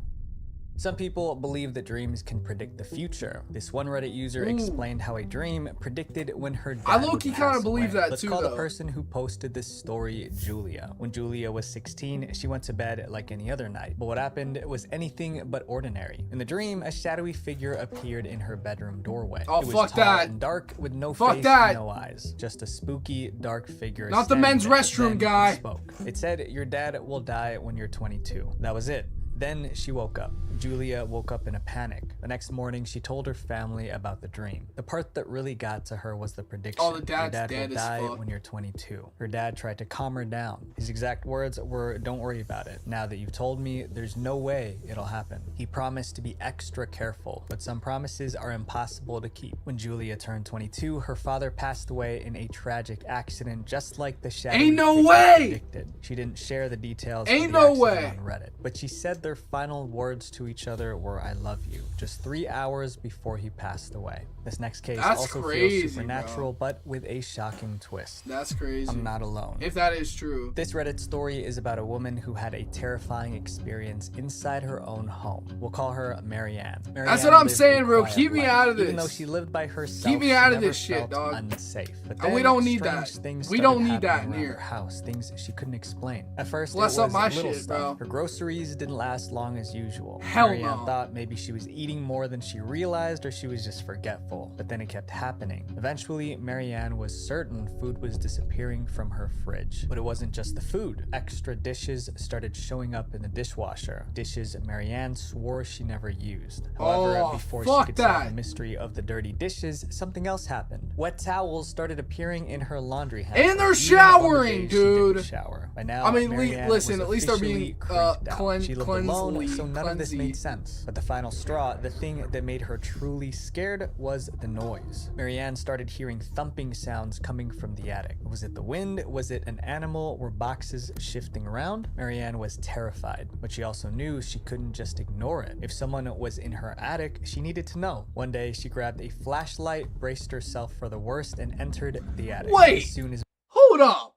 Some people believe that dreams can predict the future. This one Reddit user explained how a dream predicted when her dad I would low-key pass kinda believe away. that Let's too, call the though. person who posted this story Julia. When Julia was 16, she went to bed like any other night. But what happened was anything but ordinary. In the dream, a shadowy figure appeared in her bedroom doorway. Oh, it was fuck tall that. and dark with no Fuck face that. and no eyes. Just a spooky, dark figure. Not the standing men's there. restroom Then guy. It spoke. It said, "Your dad will die when you're 22." That was it. Then she woke up. Julia woke up in a panic. The next morning, she told her family about the dream. The part that really got to her was the prediction. Oh, the Your dad's dad dead will as die fuck. when you're 22. Her dad tried to calm her down. His exact words were, "Don't worry about it. Now that you've told me, there's no way it'll happen." He promised to be extra careful, but some promises are impossible to keep. When Julia turned 22, her father passed away in a tragic accident, just like the shadowy Ain't no figure way! predicted. She didn't share the details Ain't of the no accident way! on Reddit, but she said their final words to each other were, "I love you," just 3 hours before he passed away. This next case That's also crazy, feels supernatural, but with a shocking twist. That's crazy. I'm not alone. If that is true. This Reddit story is about a woman who had a terrifying experience inside her own home. We'll call her Marianne. That's what I'm lived a saying, bro. quiet Keep me life. out of Even though this. she lived by herself, Keep me she out of never this shit, felt dog. unsafe. But And we then don't need strange that. things We started don't need that happening in around here. her house, things she couldn't explain. At first, Bless it up was my little shit, stuff. bro. Her groceries didn't last long as usual. Hell Marianne no. thought maybe she was eating more than she realized, or she was just forgetful. But then it kept happening. Eventually, Marianne was certain food was disappearing from her fridge. But it wasn't just the food. Extra dishes started showing up in the dishwasher. Dishes Marianne swore she never used. However, Oh, before she fuck could solve that. the mystery of the dirty dishes, something else happened. Wet towels started appearing in her laundry hamper. And they're even on the showering, days she didn't dude. shower. By now, I mean, Marianne listen, was at least they're officially being creeped out. She lived the alone, so none of this Cleansy. made sense. But the final straw, the thing that made her truly scared, was the noise. Marianne started hearing thumping sounds coming from the attic. Was it the wind? Was it an animal? Were boxes shifting around? Marianne was terrified, but she also knew she couldn't just ignore it. If someone was in her attic, she needed to know. One day, she grabbed a flashlight, braced herself for the worst, and entered the attic. Wait! As soon as Hold up.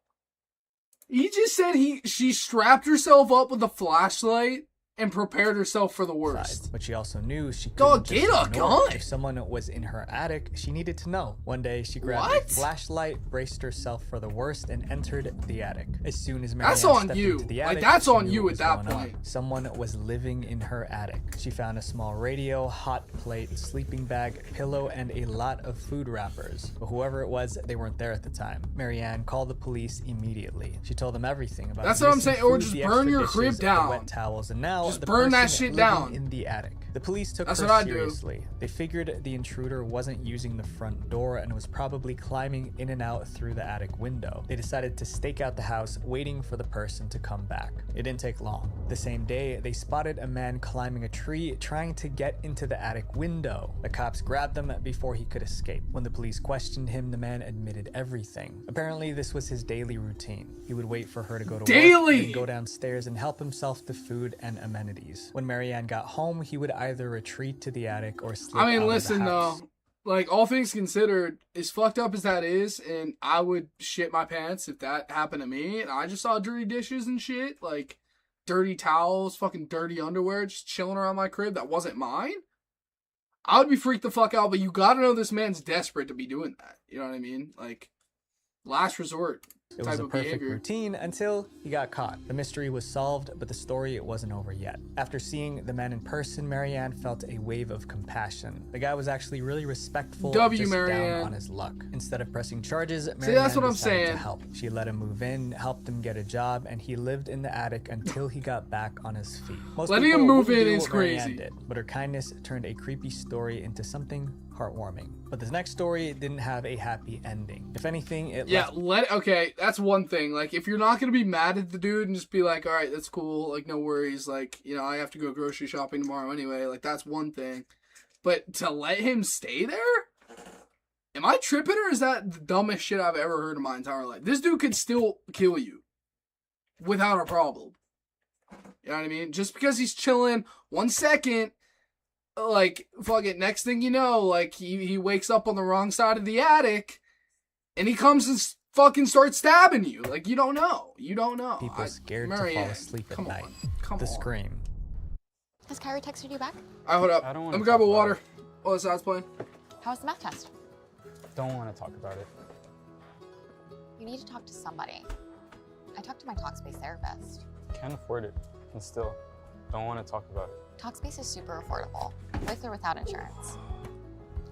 He just said she strapped herself up with a flashlight and prepared herself for the worst. But she also knew she Dog, couldn't get just a ignore gun. it. If someone was in her attic, she needed to know. One day, she grabbed What? a flashlight, braced herself for the worst, and entered the attic. As soon as Marianne That's on stepped you. into the Like, attic, that's she on knew you what at was that going on. point. Someone was living in her attic. She found a small radio, hot plate, sleeping bag, pillow, and a lot of food wrappers. But whoever it was, they weren't there at the time. Marianne called the police immediately. She told them everything about That's the what I'm missing saying, or food, just the burn extra your dishes, crib the down. wet towels, and now Just the burn that person shit living down. in the attic. The police took That's her what I do. seriously. They figured the intruder wasn't using the front door and was probably climbing in and out through the attic window. They decided to stake out the house, waiting for the person to come back. It didn't take long. The same day, they spotted a man climbing a tree, trying to get into the attic window. The cops grabbed him before he could escape. When the police questioned him, the man admitted everything. Apparently, this was his daily routine. He would wait for her to go to Daily! work, then go downstairs and help himself to food and amenities. When Marianne got home, he would either retreat to the attic or slip I mean, out listen of the house. though, like all things considered, as fucked up as that is, and I would shit my pants if that happened to me, and I just saw dirty dishes and shit, like dirty towels, fucking dirty underwear, just chilling around my crib that wasn't mine. I would be freaked the fuck out, but you gotta know this man's desperate to be doing that. You know what I mean? Like, last resort It was type a of perfect behavior. routine until he got caught. The mystery was solved, but the story wasn't over yet. After seeing the man in person, Marianne felt a wave of compassion. The guy was actually really respectful, just Marianne. down on his luck. Instead of pressing charges, Marianne that's what I'm decided to saying. help. She let him move in, helped him get a job, and he lived in the attic until he got back on his feet. Most Letting people him move wouldn't in do is what Marianne crazy. did, but her kindness turned a creepy story into something heartwarming. But this next story didn't have a happy ending. If anything, it Yeah, left okay, that's one thing. Like, if you're not gonna be mad at the dude and just be like, alright, that's cool, like, no worries, like, you know, I have to go grocery shopping tomorrow anyway, like, that's one thing. But to let him stay there? Am I tripping, or is that the dumbest shit I've ever heard in my entire life? This dude could still kill you without a problem. You know what I mean? Just because he's chilling 1 second, like, fucking next thing you know, like, he wakes up on the wrong side of the attic, and he comes and fucking starts stabbing you. Like, you don't know. You don't know. people scared to fall Marianne, asleep at come night. on. Come The on. scream. Has Kyrie texted you back? Alright, hold up. I don't Let wanna me grab a talk about water it. while the sound's playing. How was the math test? Don't want to talk about it. You need to talk to somebody. I talked to my Talkspace therapist. Can't afford it. And still, don't want to talk about it. Talkspace is super affordable, with or without insurance.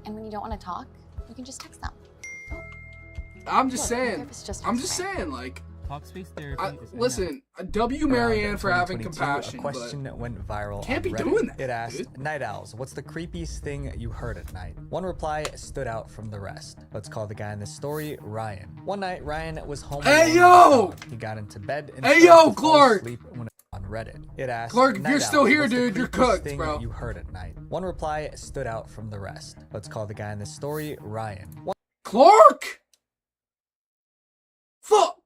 And when you don't want to talk, you can just text them. I'm just Look, my saying. therapist just I'm texted just me. saying, like, Talkspace therapy is listen, W Marianne Around for having 2022, compassion, A question but went viral. Can't on be Reddit. doing that, It asked, dude. "Night owls, what's the creepiest thing you heard at night?" One reply stood out from the rest. Let's call the guy in this story Ryan. One night, Ryan was home. Hey, alone with yo! his dog. He got into bed and Hey, started yo, to fall Clark! asleep when on Reddit. It asked, Clark, if "Night you're still owls, here, what's the dude, you're creepiest cooked, thing bro." You heard at night." One reply stood out from the rest. Let's call the guy in this story Ryan. Clark! Fuck!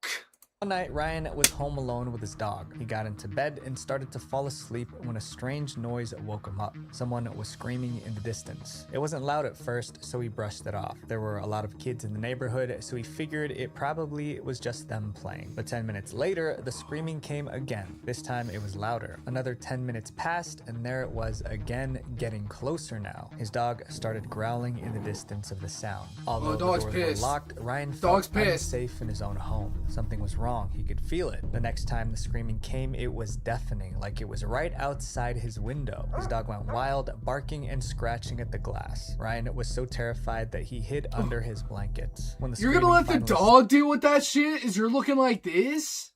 One night, Ryan was home alone with his dog. He got into bed and started to fall asleep when a strange noise woke him up. Someone was screaming in the distance. It wasn't loud at first, so he brushed it off. There were a lot of kids in the neighborhood, so he figured it probably was just them playing. But 10 minutes later, the screaming came again. This time it was louder. Another 10 minutes passed, and there it was again, getting closer now. His dog started growling in the distance of the sound. Although the dog's doors pissed. were locked, Ryan Dog's felt pissed. unsafe in his own home. Something was wrong. He could feel it. The next time the screaming came, it was deafening, like it was right outside his window. His dog went wild, barking and scratching at the glass. Ryan was so terrified that he hid under his blankets. When the You're gonna screaming let the finally dog deal with that shit? Is you're looking like this?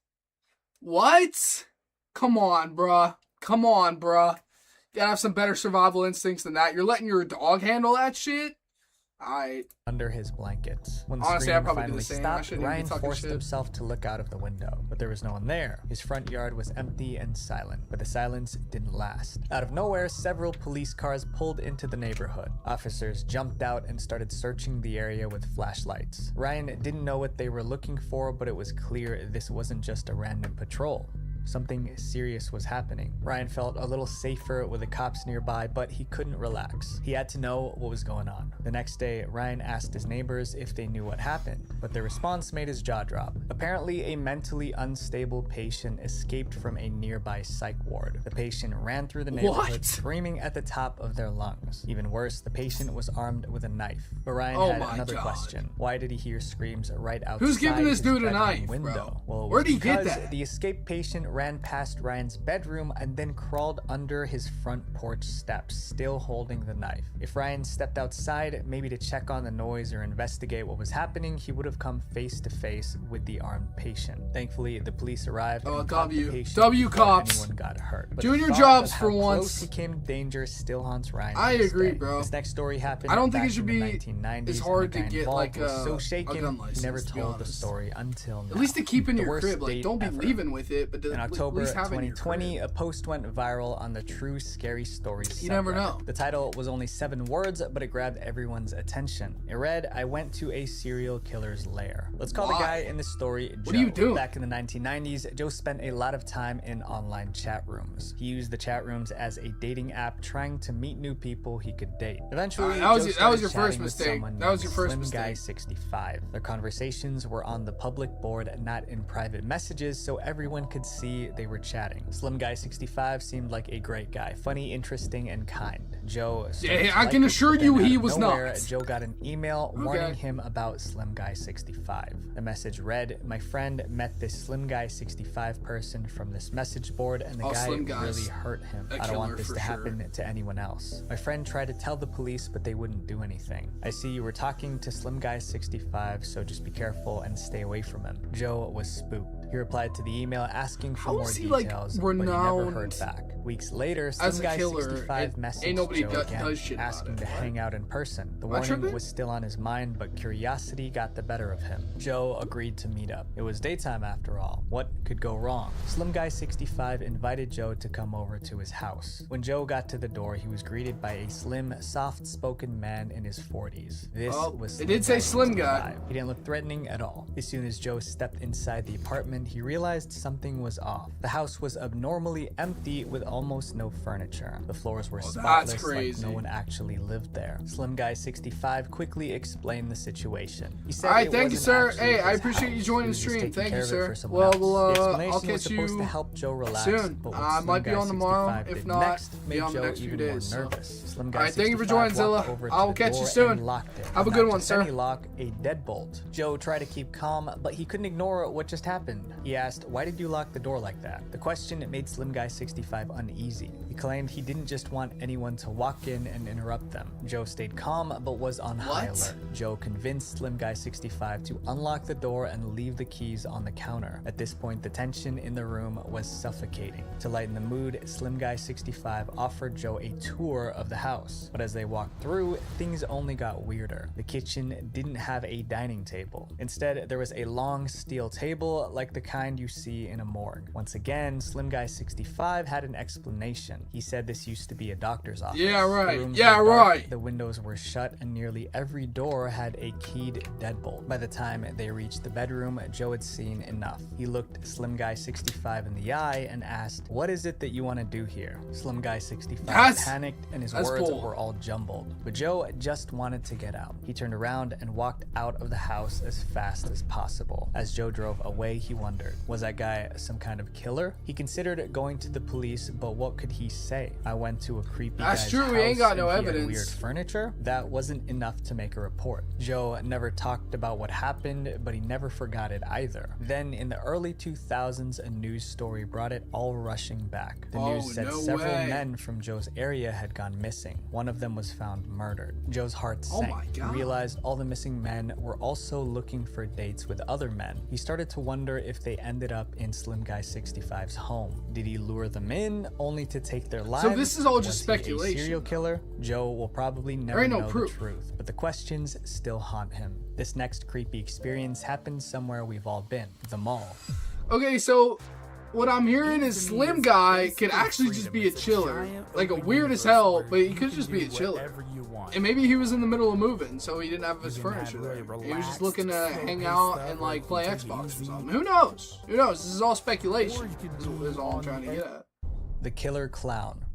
What? Come on, bruh. Come on, bruh. You gotta have some better survival instincts than that. You're letting your dog handle that shit? under his blankets. When the Honestly, I'd scream probably do finally the same. I stopped, shouldn't even be Ryan talking forced shit. himself to look out of the window, but there was no one there. His front yard was empty and silent, but the silence didn't last. Out of nowhere, several police cars pulled into the neighborhood. Officers jumped out and started searching the area with flashlights. Ryan didn't know what they were looking for, but it was clear this wasn't just a random patrol. Something serious was happening. Ryan felt a little safer with the cops nearby, but he couldn't relax. He had to know what was going on. The next day, Ryan asked his neighbors if they knew what happened, but their response made his jaw drop. Apparently, a mentally unstable patient escaped from a nearby psych ward. The patient ran through the neighborhood, What? screaming at the top of their lungs. Even worse, the patient was armed with a knife. But Ryan Oh had my another God. question. Why did he hear screams right outside Who's giving this his dude a bedroom knife, window? bro? Well, it Where'd was he get because that? the escaped patient ran past Ryan's bedroom and then crawled under his front porch steps, still holding the knife. If Ryan stepped outside, maybe to check on the noise or investigate what was happening, he would have come face to face with the armed patient. Thankfully, the police arrived and caught the patient W before cops. anyone got hurt. But Doing the your thought jobs of for how once. close he came to danger still haunts Ryan. I to this agree, day. bro. This next story happened I don't think back it should in the be 1990s. it's hard and the to guy get, involved like, was so a shaken, gun he license, never to be told the honest. story until now. At least to keep in The your worst crib. Like, date don't be ever. leaving with it, but In at October least have it in your 2020, crib. a post went viral on the True Scary Stories You never subreddit. know. The title was only 7 words, but it grabbed everyone's attention. It read, "I went to a serial killer's lair." Let's call the Why? guy in the story Joe. What are you doing? Back in the 1990s, Joe spent a lot of time in online chat rooms. He used the chat rooms as a dating app, trying to meet new people he could date. Eventually, that was Joe that was started your first chatting with mistake. someone That was named your first Slim mistake. Guy 65. Their conversations were on the public board, not in private messages, so everyone could see they were chatting. Slim Guy 65 seemed like a great guy, funny, interesting, and kind. Joe started to I like can him, assure but then you out he of was nowhere, not. Joe got an email warning Okay. him about Slim Guy 65. The message read, "My friend met this Slim Guy 65 person from this message board, and the Oh, guy Slim Guy's really hurt him. a I don't killer want this for to sure." happen to anyone else. My friend tried to tell the police, but they wouldn't do anything. I see you were talking to Slim Guy 65, so just be careful and stay away from him." Joe was spooked. He replied to the email asking for How more is he, like, details, but he never heard renowned back. Weeks later, as Slim a Guy killer? 65 Ain't messaged nobody Joe again, does shit about asking it. to hang out in person. The Am I warning tripping? was still on his mind, but curiosity got the better of him. Joe agreed to meet up. It was daytime after all. What could go wrong? Slim Guy 65 invited Joe to come over to his house. When Joe got to the door, he was greeted by a slim, soft-spoken man in his 40s. This Oh, was it did say Slim Guy. 65. He didn't look threatening at all. As soon as Joe stepped inside the apartment, he realized something was off. The house was abnormally empty with almost no furniture. The floors were that's spotless, like crazy. no one actually lived there. Slim Guy 65 quickly explained the situation. He said, All right, it thank you, wasn't sir. actually Hey, I his appreciate you house. joining He the was just stream. taking Thank care you, of it sir. for someone Well, else. we'll, The I'll explanation catch was supposed you to help Joe relax, soon. but what I Slim might be Guy on tomorrow. 65 If did not, next be made on the Joe next few even days, so. more nervous. Slim Guy All right, thank you for 65 joining, Zilla. walked over to I will the catch you door soon. and locked it. Have a Not good one, just sir. any lock, a deadbolt. Joe tried to keep calm, but he couldn't ignore what just happened. He asked, "Why did you lock the door like that?" The question made Slim Guy 65 uneasy. He claimed he didn't just want anyone to walk in and interrupt them. Joe stayed calm, but was on high What? alert. Joe convinced Slim Guy 65 to unlock the door and leave the keys on the counter. At this point, the tension in the room was suffocating. To lighten the mood, Slim Guy 65 offered Joe a tour of the house. But as they walked through, things only got weirder. The kitchen didn't have a dining table. Instead, there was a long steel table like the kind you see in a morgue. Once again, Slim Guy 65 had an explanation. He said this used to be a doctor's office. Yeah, right. The rooms Yeah, were dark, right. The windows were shut, and nearly every door had a keyed deadbolt. By the time they reached the bedroom, Joe had seen enough. He looked Slim Guy 65 in the eye and asked, "What is it that you want to do here?" Slim Guy 65 panicked, and his that's words bold. were all jumbled. But Joe just wanted to get out. He turned around and walked out of the house as fast as possible. As Joe drove away, he wondered, was that guy some kind of killer? He considered going to the police, but what could he say? "I went to a creepy That's guy's true, house we ain't got no and he had evidence." weird furniture." That wasn't enough to make a report. Joe never talked about what happened, but he never forgot it either. Then in the early 2000s, a news story brought it all rushing back. The Oh, news said no several way. men from Joe's area had gone missing. One of them was found murdered. Joe's heart Oh sank. my He God. realized all the missing men were also looking for dates with other men. He started to wonder if they ended up in Slim Guy 65's home. Did he lure them in, only to take stake their lives. So this is all just Was he speculation. a serial killer? Joe will probably never ain't no know proof. the truth, but the questions still haunt him. This next creepy experience happened somewhere we've all been, the mall. Okay, so what I'm hearing is Slim Guy could actually just be a chiller. Like a weird as hell, but he could just be a chiller. And maybe he was in the middle of moving, so he didn't have his furniture there. He was just looking to hang out and like play Xbox or something. Who knows? Who knows? This is all speculation. This is all I'm trying to get at. The killer clown.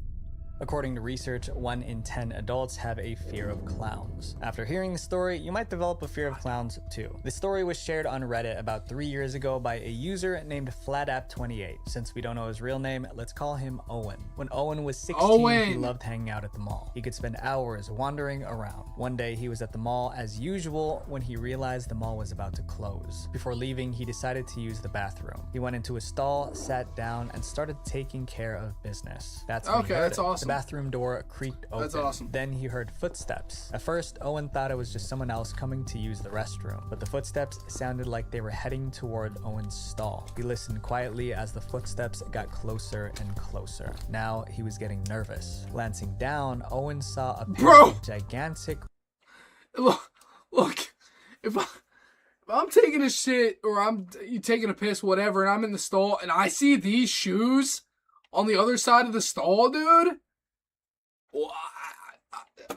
According to research, 1 in 10 adults have a fear of clowns. After hearing the story, you might develop a fear of clowns too. The story was shared on Reddit about 3 years ago by a user named FlatApp28. Since we don't know his real name, let's call him Owen. When Owen was 16, he loved hanging out at the mall. He could spend hours wandering around. One day, he was at the mall as usual when he realized the mall was about to close. Before leaving, he decided to use the bathroom. He went into a stall, sat down, and started taking care of business. That's when he heard that's it. awesome. The bathroom door creaked open. That's awesome. Then he heard footsteps. At first, Owen thought it was just someone else coming to use the restroom, but the footsteps sounded like they were heading toward Owen's stall. He listened quietly as the footsteps got closer and closer. Now he was getting nervous. Glancing down, Owen saw a pair of gigantic... Look, if I'm taking a shit or I'm taking a piss, whatever, and I'm in the stall and I see these shoes on the other side of the stall, dude, well,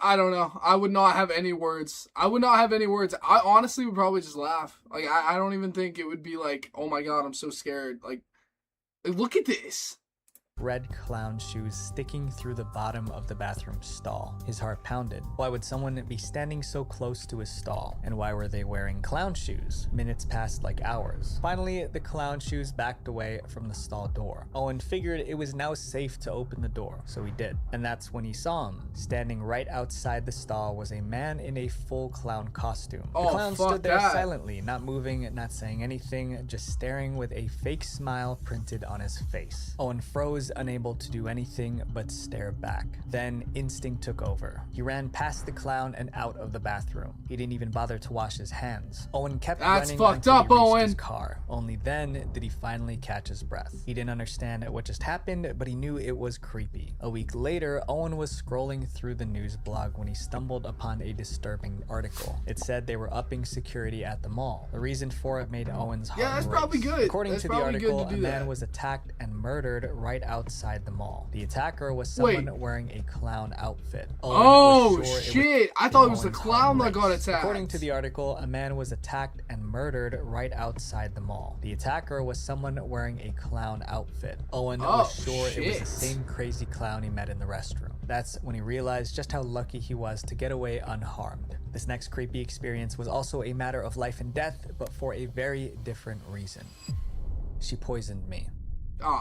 I don't know. I would not have any words. I honestly would probably just laugh. Like, I don't even think it would be like, oh my god, I'm so scared. Like look at this. Red clown shoes sticking through the bottom of the bathroom stall. His heart pounded. Why would someone be standing so close to his stall? And why were they wearing clown shoes? Minutes passed like hours. Finally, the clown shoes backed away from the stall door. Owen figured it was now safe to open the door, so he did. And that's when he saw him. Standing right outside the stall was a man in a full clown costume. The clown stood there silently, not moving, not saying anything, just staring with a fake smile printed on his face. Owen froze, unable to do anything but stare back. Then instinct took over. He ran past the clown and out of the bathroom. He didn't even bother to wash his hands. Owen kept running until he reached his car. Only then did he finally catch his breath. He didn't understand what just happened, but he knew it was creepy. A week later, Owen was scrolling through the news blog when he stumbled upon a disturbing article. It said they were upping security at the mall. The reason for it made Owen's heart race. Probably good. According to the article, a man was attacked and murdered right outside the mall. The attacker was someone wearing a clown outfit. Shit! I thought it was the clown that got attacked. According to the article, a man was attacked and murdered right outside the mall. The attacker was someone wearing a clown outfit. Owen was sure it was the same crazy clown he met in the restroom. That's when he realized just how lucky he was to get away unharmed. This next creepy experience was also a matter of life and death, but for a very different reason. She poisoned me.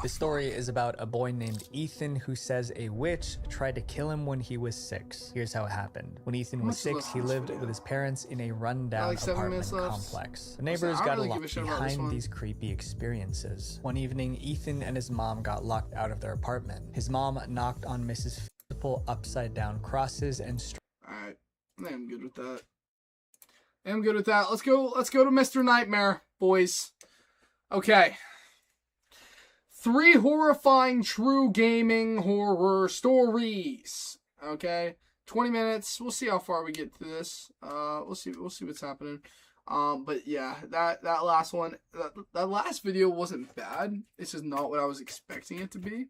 The story is about a boy named Ethan who says a witch tried to kill him when he was 6. Here's how it happened. When Ethan was 6, he lived with his parents in a rundown apartment complex. The neighbors got a lot behind these creepy experiences. One evening, Ethan and his mom got locked out of their apartment. His mom knocked on Mrs. to pull upside down crosses and Alright, I'm good with that. I'm good with that. Let's go to Mr. Nightmare, boys. Okay. 3 horrifying true gaming horror stories. Okay, 20 minutes. We'll see how far we get to this. We'll see what's happening. But yeah, that last one, that last video wasn't bad. It's just not what I was expecting it to be.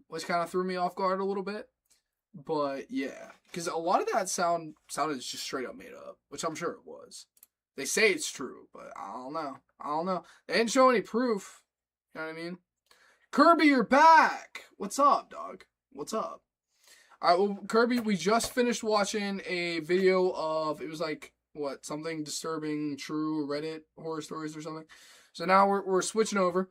Which kind of threw me off guard a little bit. But yeah, because a lot of that sounded just straight up made up, which I'm sure it was. They say it's true, but I don't know. They didn't show any proof. You know what I mean? Kirby, you're back. What's up, dog? What's up? All right, well, Kirby, we just finished watching a video of, it was like, what, something disturbing, true Reddit horror stories or something. So now we're switching over.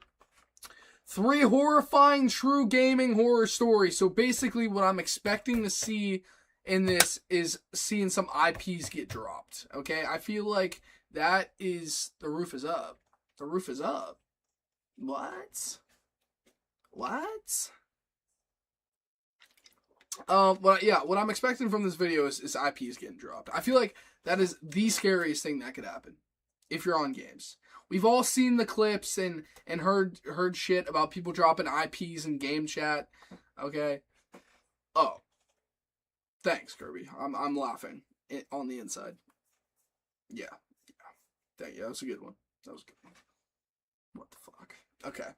3 horrifying true gaming horror stories. So basically what I'm expecting to see in this is seeing some IPs get dropped. Okay? I feel like that is, the roof is up. The roof is up. What? What I'm expecting from this video is IPs getting dropped. I feel like that is the scariest thing that could happen. if you're on games. We've all seen the clips and heard shit about people dropping IPs in game chat. Okay. Oh. Thanks, Kirby. I'm laughing on the inside. Yeah. Thank you. That was a good one. That was a good one. What the fuck? Okay.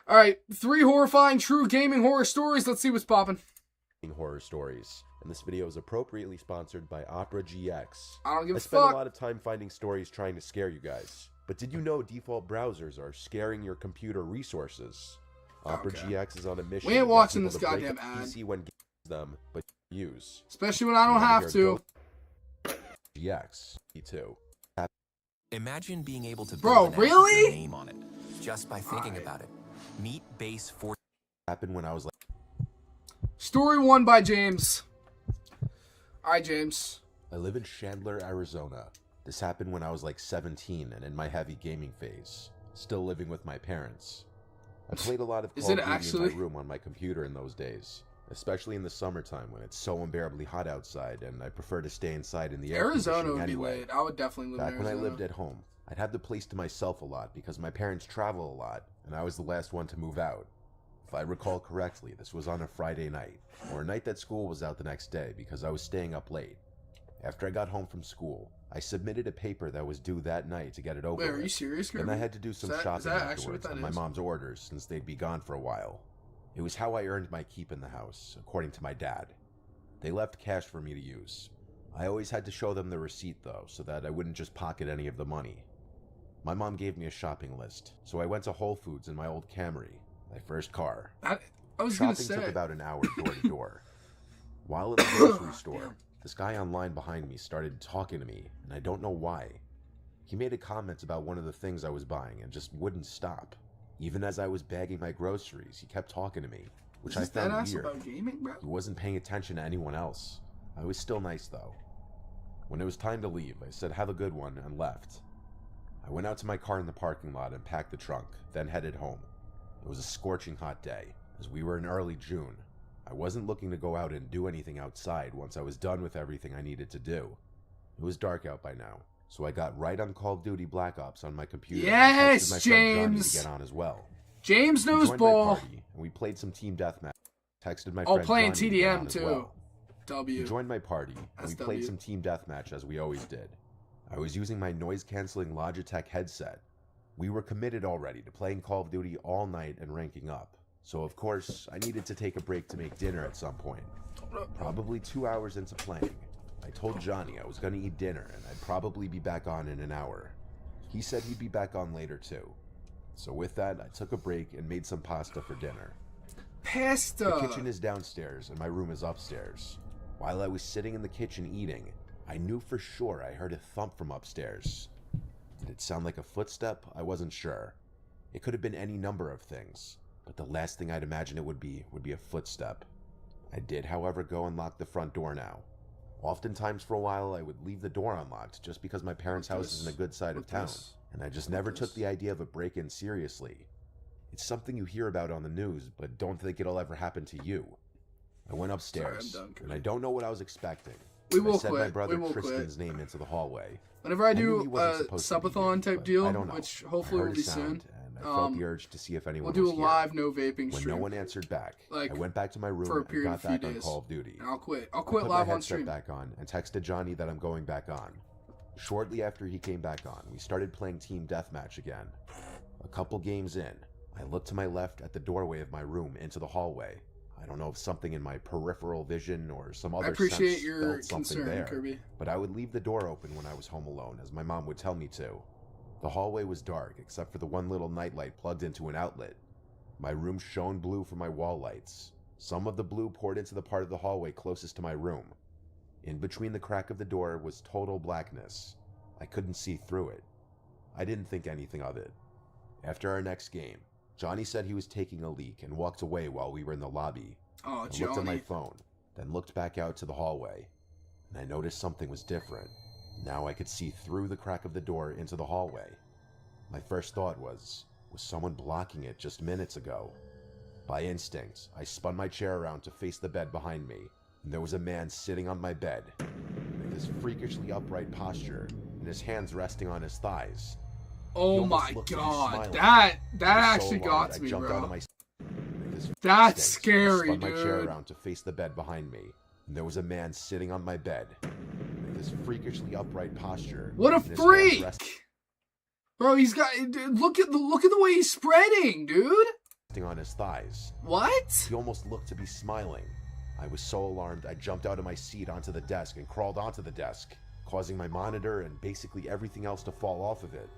All right. 3 horrifying true gaming horror stories. Let's see what's popping. Horror stories, and this video is appropriately sponsored by Opera GX. I don't give a fuck. I spent a lot of time finding stories trying to scare you guys, but did you know default browsers are scaring your computer resources? Opera GX is on a mission. We ain't to get watching people this to break goddamn up ad. PC when them, but use. Especially when I don't have to. GX E2. Imagine being able to Bro, build an app with really? your name on it just by thinking about it. Meet Base 4. Happened when I was like. Story 1 by James. Alright, James. I live in Chandler, Arizona. This happened when I was like 17 and in my heavy gaming phase. Still living with my parents. I played a lot of Call of Duty in my room on my computer in those days. Especially in the summertime when it's so unbearably hot outside and I prefer to stay inside in the air Arizona conditioning would be anyway. lit. I would definitely live in Back Arizona. when I lived at home, I'd have the place to myself a lot because my parents travel a lot and I was the last one to move out. If I recall correctly, this was on a Friday night, or a night that school was out the next day because I was staying up late. After I got home from school, I submitted a paper that was due that night to get it over Wait, with. are you serious, Kirby? Then I had to do some shopping afterwards on my mom's orders since they'd be gone for a while. It was how I earned my keep in the house, according to my dad. They left cash for me to use. I always had to show them the receipt though, so that I wouldn't just pocket any of the money. My mom gave me a shopping list, so I went to Whole Foods in my old Camry, my first car. I was Shopping gonna say. took about an hour door to door. While in the grocery store, this guy online behind me started talking to me, and I don't know why. He made a comment about one of the things I was buying and just wouldn't stop. Even as I was bagging my groceries, he kept talking to me, which I found weird. About gaming, bro? He wasn't paying attention to anyone else. I was still nice though. When it was time to leave, I said have a good one and left. I went out to my car in the parking lot and packed the trunk, then headed home. It was a scorching hot day, as we were in early June. I wasn't looking to go out and do anything outside once I was done with everything I needed to do. It was dark out by now, so I got right on Call of Duty Black Ops on my computer. Yes, and texted my friend Johnny James! to get on as well. James knows He joined ball. my party, and we played some team deathmatch. Texted my Oh, friend playing Johnny to get on TDM as too. well. W. He joined my party, and we SW. played some team deathmatch as we always did. I was using my noise-canceling Logitech headset. We were committed already to playing Call of Duty all night and ranking up, so of course I needed to take a break to make dinner at some point. Probably 2 hours into playing, I told Johnny I was going to eat dinner and I'd probably be back on in an hour. He said he'd be back on later too. So with that, I took a break and made some pasta for dinner. Pasta! The kitchen is downstairs and my room is upstairs. While I was sitting in the kitchen eating, I knew for sure I heard a thump from upstairs. Did it sound like a footstep? I wasn't sure. It could have been any number of things, but the last thing I'd imagine it would be a footstep. I did, however, go and lock the front door now. Oftentimes for a while I would leave the door unlocked just because my parents' house is in a good side of town, and I just never took the idea of a break-in seriously. It's something you hear about on the news, but don't think it'll ever happen to you. I went upstairs, and I don't know what I was expecting. We will I said my quit. brother We will Tristan's quit. name into the hallway. Whenever I knew he do wasn't a supposed to be subathon here, type but deal, I don't know. which I hopefully heard will a be sound, soon, and I felt the urge to see if anyone we'll do was a here. live no vaping When stream. no one answered back, Like, I went back to my room for a and period got of few back on days. Call of Duty. And I'll quit. I'll I quit put live my on headset stream. back on and texted Johnny that I'm going back on. Shortly after he came back on, we started playing team deathmatch again. A couple games in, I looked to my left at the doorway of my room into the hallway. I don't know if something in my peripheral vision or some other I appreciate sense your felt something concern, there, Kirby. but I would leave the door open when I was home alone, as my mom would tell me to. The hallway was dark, except for the one little nightlight plugged into an outlet. My room shone blue from my wall lights. Some of the blue poured into the part of the hallway closest to my room. In between the crack of the door was total blackness. I couldn't see through it. I didn't think anything of it. After our next game, Johnny said he was taking a leak and walked away while we were in the lobby. Oh, I looked at my Johnny. phone, then looked back out to the hallway, and I noticed something was different. Now I could see through the crack of the door into the hallway. My first thought was someone blocking it just minutes ago? By instinct, I spun my chair around to face the bed behind me, and there was a man sitting on my bed. With his freakishly upright posture, and his hands resting on his thighs. Oh almost my looked to be god, smiling. that I was actually so got alarmed, to I me, jumped out of bro. my this That's stinks. scary, I spun my chair dude. around to face the bed behind me, and there was a man sitting on my bed with this freakishly upright posture. What a and his hands freak! resting Bro, he's got, dude, look at the way he's spreading, dude. on his thighs. What? He almost looked to be smiling. I was so alarmed, I jumped out of my seat onto the desk and crawled onto the desk, causing my monitor and basically everything else to fall off of it.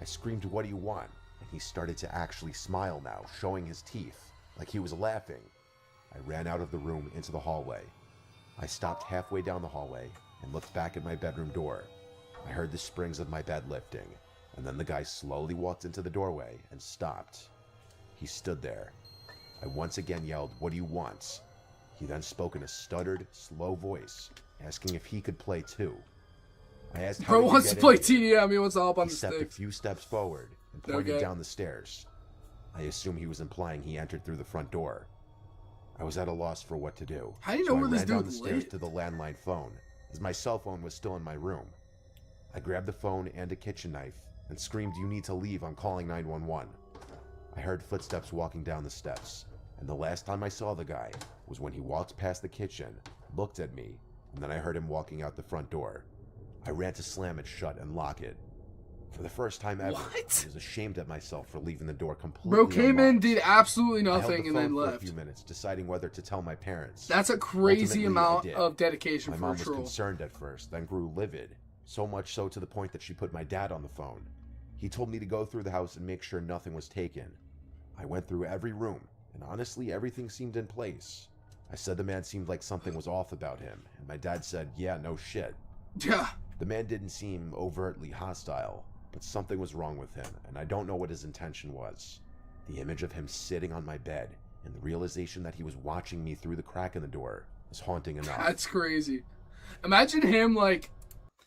I screamed, "What do you want?" And he started to actually smile now, showing his teeth, like he was laughing. I ran out of the room into the hallway. I stopped halfway down the hallway and looked back at my bedroom door. I heard the springs of my bed lifting, and then the guy slowly walked into the doorway and stopped. He stood there. I once again yelled, "What do you want?" He then spoke in a stuttered, slow voice, asking if he could play too. I asked how Bro did you wants to get play in here? TDM, he wants to hop on He the stepped a sticks. few steps forward and pointed Okay. down the stairs. I assume he was implying he entered through the front door. I was at a loss for what to do. How do you so know I where this ran down dude the stairs lived? to the landline phone, as my cell phone was still in my room. I grabbed the phone and a kitchen knife and screamed, "You need to leave, I'm calling 911. I heard footsteps walking down the steps, and the last time I saw the guy was when he walked past the kitchen, looked at me, and then I heard him walking out the front door. I ran to slam it shut and lock it. For the first time ever, What? I was ashamed at myself for leaving the door completely Bro came in, unlocked. did absolutely I held nothing, the and then phone for a left. few minutes, deciding whether to tell my parents. That's a crazy Ultimately, I amount did. of dedication My for mom a was troll. concerned at first, then grew livid, so much so to the point that she put my dad on the phone. He told me to go through the house and make sure nothing was taken. I went through every room, and honestly, everything seemed in place. I said the man seemed like something was off about him, and my dad said, "Yeah, no shit." Yeah. The man didn't seem overtly hostile, but something was wrong with him, and I don't know what his intention was. The image of him sitting on my bed, and the realization that he was watching me through the crack in the door, is haunting enough. That's crazy. Imagine him, like,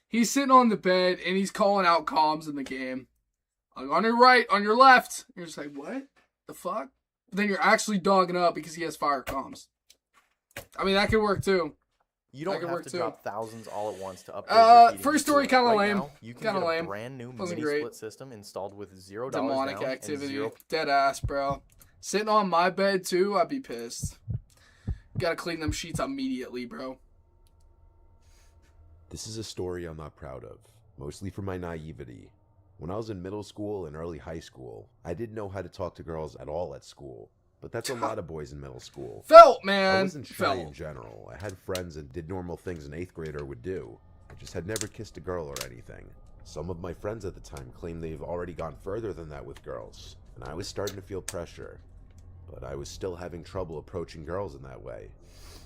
he's sitting on the bed and he's calling out comms in the game. Like, on your right, on your left. You're just like, what the fuck? But then you're actually dogging up because he has fire comms. I mean, that could work too. You That don't could have work to too. drop thousands all at once to upgrade your heating First and story cooling. kinda Right lame. now, you can Kinda get lame. a brand new Wasn't mini great. split system installed with $0 Demonic down activity. and 0 Dead ass, bro. Sitting on my bed too, I'd be pissed. Gotta clean them sheets immediately, bro. This is a story I'm not proud of, mostly for my naivety. When I was in middle school and early high school, I didn't know how to talk to girls at all at school, but that's a lot of boys in middle school. Felt, I man. wasn't shy in Felt. general. I had friends and did normal things an 8th grader would do. I just had never kissed a girl or anything. Some of my friends at the time claimed they've already gone further than that with girls, and I was starting to feel pressure. But I was still having trouble approaching girls in that way.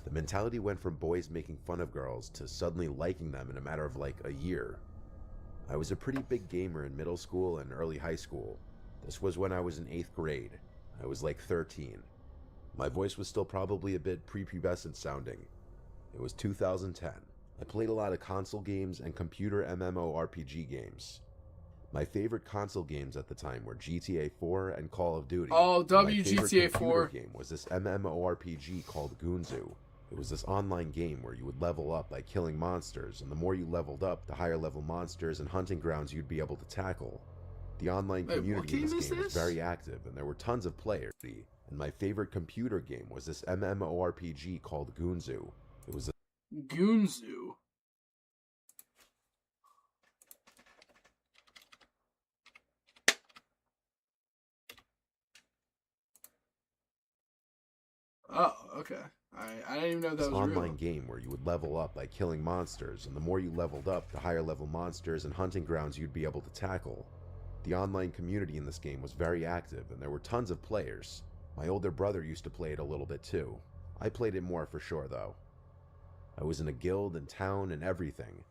The mentality went from boys making fun of girls to suddenly liking them in a matter of like a year. I was a pretty big gamer in middle school and early high school. This was when I was in 8th grade. I was like 13. My voice was still probably a bit prepubescent sounding. It was 2010. I played a lot of console games and computer MMORPG games. My favorite console games at the time were GTA 4 and Call of Duty. Oh, And my favorite GTA computer 4. game was this MMORPG called Gunzu. It was this online game where you would level up by killing monsters, and the more you leveled up, the higher level monsters and hunting grounds you'd be able to tackle. The online Wait, what community in game this is game was this? very active, and there were tons of players. And my favorite computer game was this MMORPG called Gunzu. It was Gunzu. Oh, okay. I didn't even know that this was online real. game where you would level up by killing monsters, and the more you leveled up, the higher level monsters and hunting grounds you'd be able to tackle. The online community in this game was very active, and there were tons of players. My older brother used to play it a little bit too. I played it more for sure though. I was in a guild and town and everything.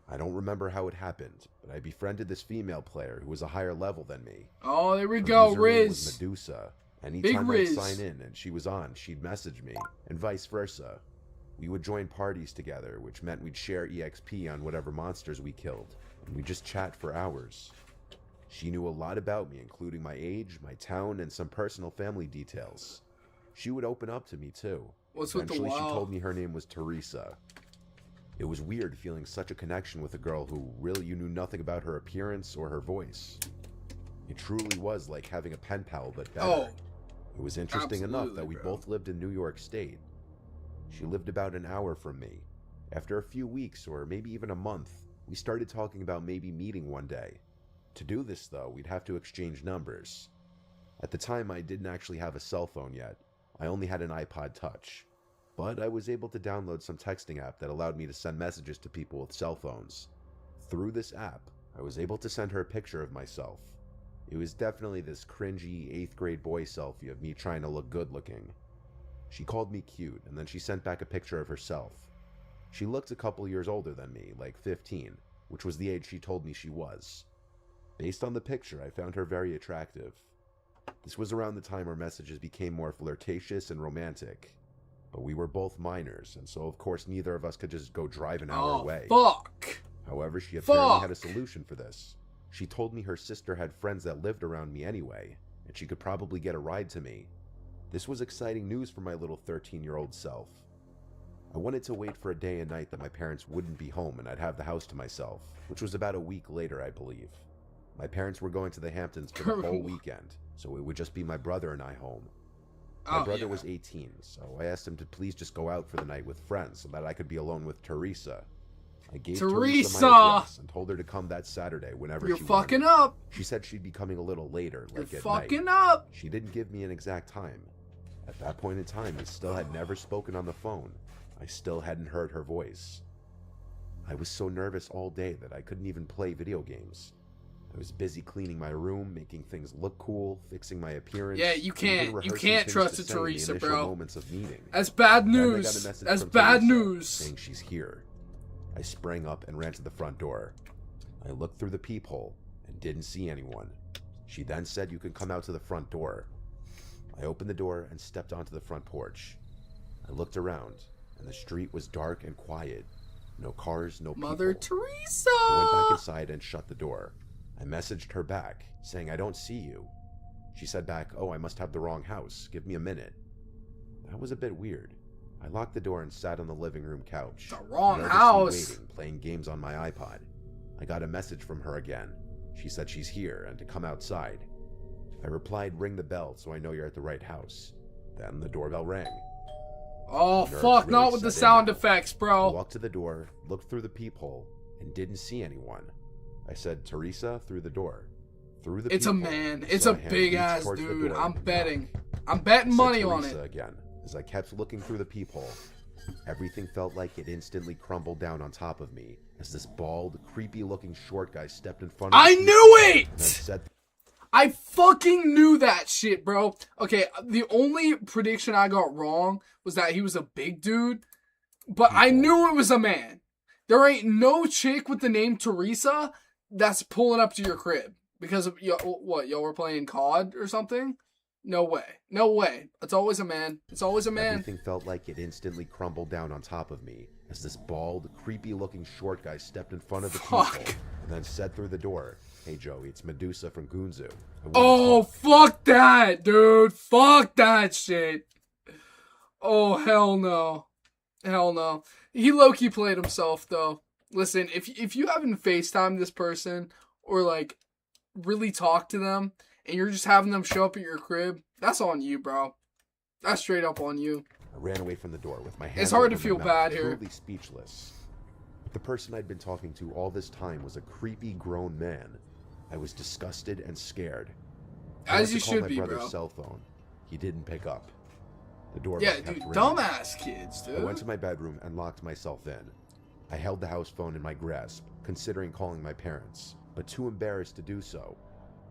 I don't remember how it happened, but I befriended this female player who was a higher level than me. Oh, there we Her go, username was Riz. Medusa. Big Anytime I'd Riz. sign in and she was on, she'd message me, and vice versa. We would join parties together, which meant we'd share EXP on whatever monsters we killed, and we'd just chat for hours. She knew a lot about me, including my age, my town, and some personal family details. She would open up to me too. What's with the Eventually, she wow? told me her name was Teresa. It was weird feeling such a connection with a girl who really you knew nothing about her appearance or her voice. It truly was like having a pen pal, but better. Oh, it was interesting enough that we bro. both lived in New York State. She lived about an hour from me. After a few weeks, or maybe even a month, we started talking about maybe meeting one day. To do this, though, we'd have to exchange numbers. At the time, I didn't actually have a cell phone yet. I only had an iPod Touch. But I was able to download some texting app that allowed me to send messages to people with cell phones. Through this app, I was able to send her a picture of myself. It was definitely this cringy 8th grade boy selfie of me trying to look good looking. She called me cute, and then she sent back a picture of herself. She looked a couple years older than me, like 15, which was the age she told me she was. Based on the picture, I found her very attractive. This was around the time our messages became more flirtatious and romantic. But we were both minors, and so of course neither of us could just go drive an hour away. Fuck! However, she apparently had a solution for this. She told me her sister had friends that lived around me anyway, and she could probably get a ride to me. This was exciting news for my little 13-year-old self. I wanted to wait for a day and night that my parents wouldn't be home and I'd have the house to myself, which was about a week later, I believe. My parents were going to the Hamptons for the whole weekend, so it would just be my brother and I home. My brother was 18, so I asked him to please just go out for the night with friends so that I could be alone with Teresa. I gave Teresa my address and told her to come that Saturday whenever she wanted. You're fucking up. She said she'd be coming a little later, like You're at night. fucking up. She didn't give me an exact time. At that point in time, we still had never spoken on the phone. I still hadn't heard her voice. I was so nervous all day that I couldn't even play video games. I was busy cleaning my room, making things look cool, fixing my appearance. Yeah, you can't trust a Teresa, bro. Moments of meeting. That's bad news. That's bad news. Saying she's here. I sprang up and ran to the front door. I looked through the peephole and didn't see anyone. She then said you can come out to the front door. I opened the door and stepped onto the front porch. I looked around, and the street was dark and quiet. No cars, no people. Mother Teresa! I went back inside and shut the door. I messaged her back, saying I don't see you. She said back, oh, I must have the wrong house. Give me a minute. That was a bit weird. I locked the door and sat on the living room couch. The wrong nervously house! Waiting, playing games on my iPod. I got a message from her again. She said she's here and to come outside. I replied, ring the bell so I know you're at the right house. Then the doorbell rang. Oh, fuck, really not with the sound effects, bro. I walked to the door, looked through the peephole, and didn't see anyone. I said, Teresa, through the door. Through the It's a man. It's a big ass dude. I'm betting. I'm betting money on it. Again. As I kept looking through the peephole, everything felt like it instantly crumbled down on top of me as this bald, creepy-looking short guy stepped in front of me. I knew it! Said, I fucking knew that shit, bro. Okay, the only prediction I got wrong was that he was a big dude, but I knew it was a man. There ain't no chick with the name Teresa that's pulling up to your crib because of y'all were playing COD or something? No way. No way. It's always a man. It's always a man. Everything felt like it instantly crumbled down on top of me as this bald, creepy-looking short guy stepped in front of the peephole and then said through the door, hey, Joey, it's Medusa from Gunzu. Oh, fuck that, dude. Fuck that shit. Oh, hell no. Hell no. He low-key played himself, though. Listen, if you haven't FaceTimed this person or, like, really talked to them and you're just having them show up at your crib, that's on you, bro. That's straight up on you. I ran away from the door with my hands. It's hard to over feel my bad mouth, here. Truly speechless. The person I'd been talking to all this time was a creepy grown man. I was disgusted and scared. As you should be, bro. I called my brother's cell phone. He didn't pick up. The doorbell kept ringing. Dumbass kids, dude. I went to my bedroom and locked myself in. I held the house phone in my grasp, considering calling my parents, but too embarrassed to do so.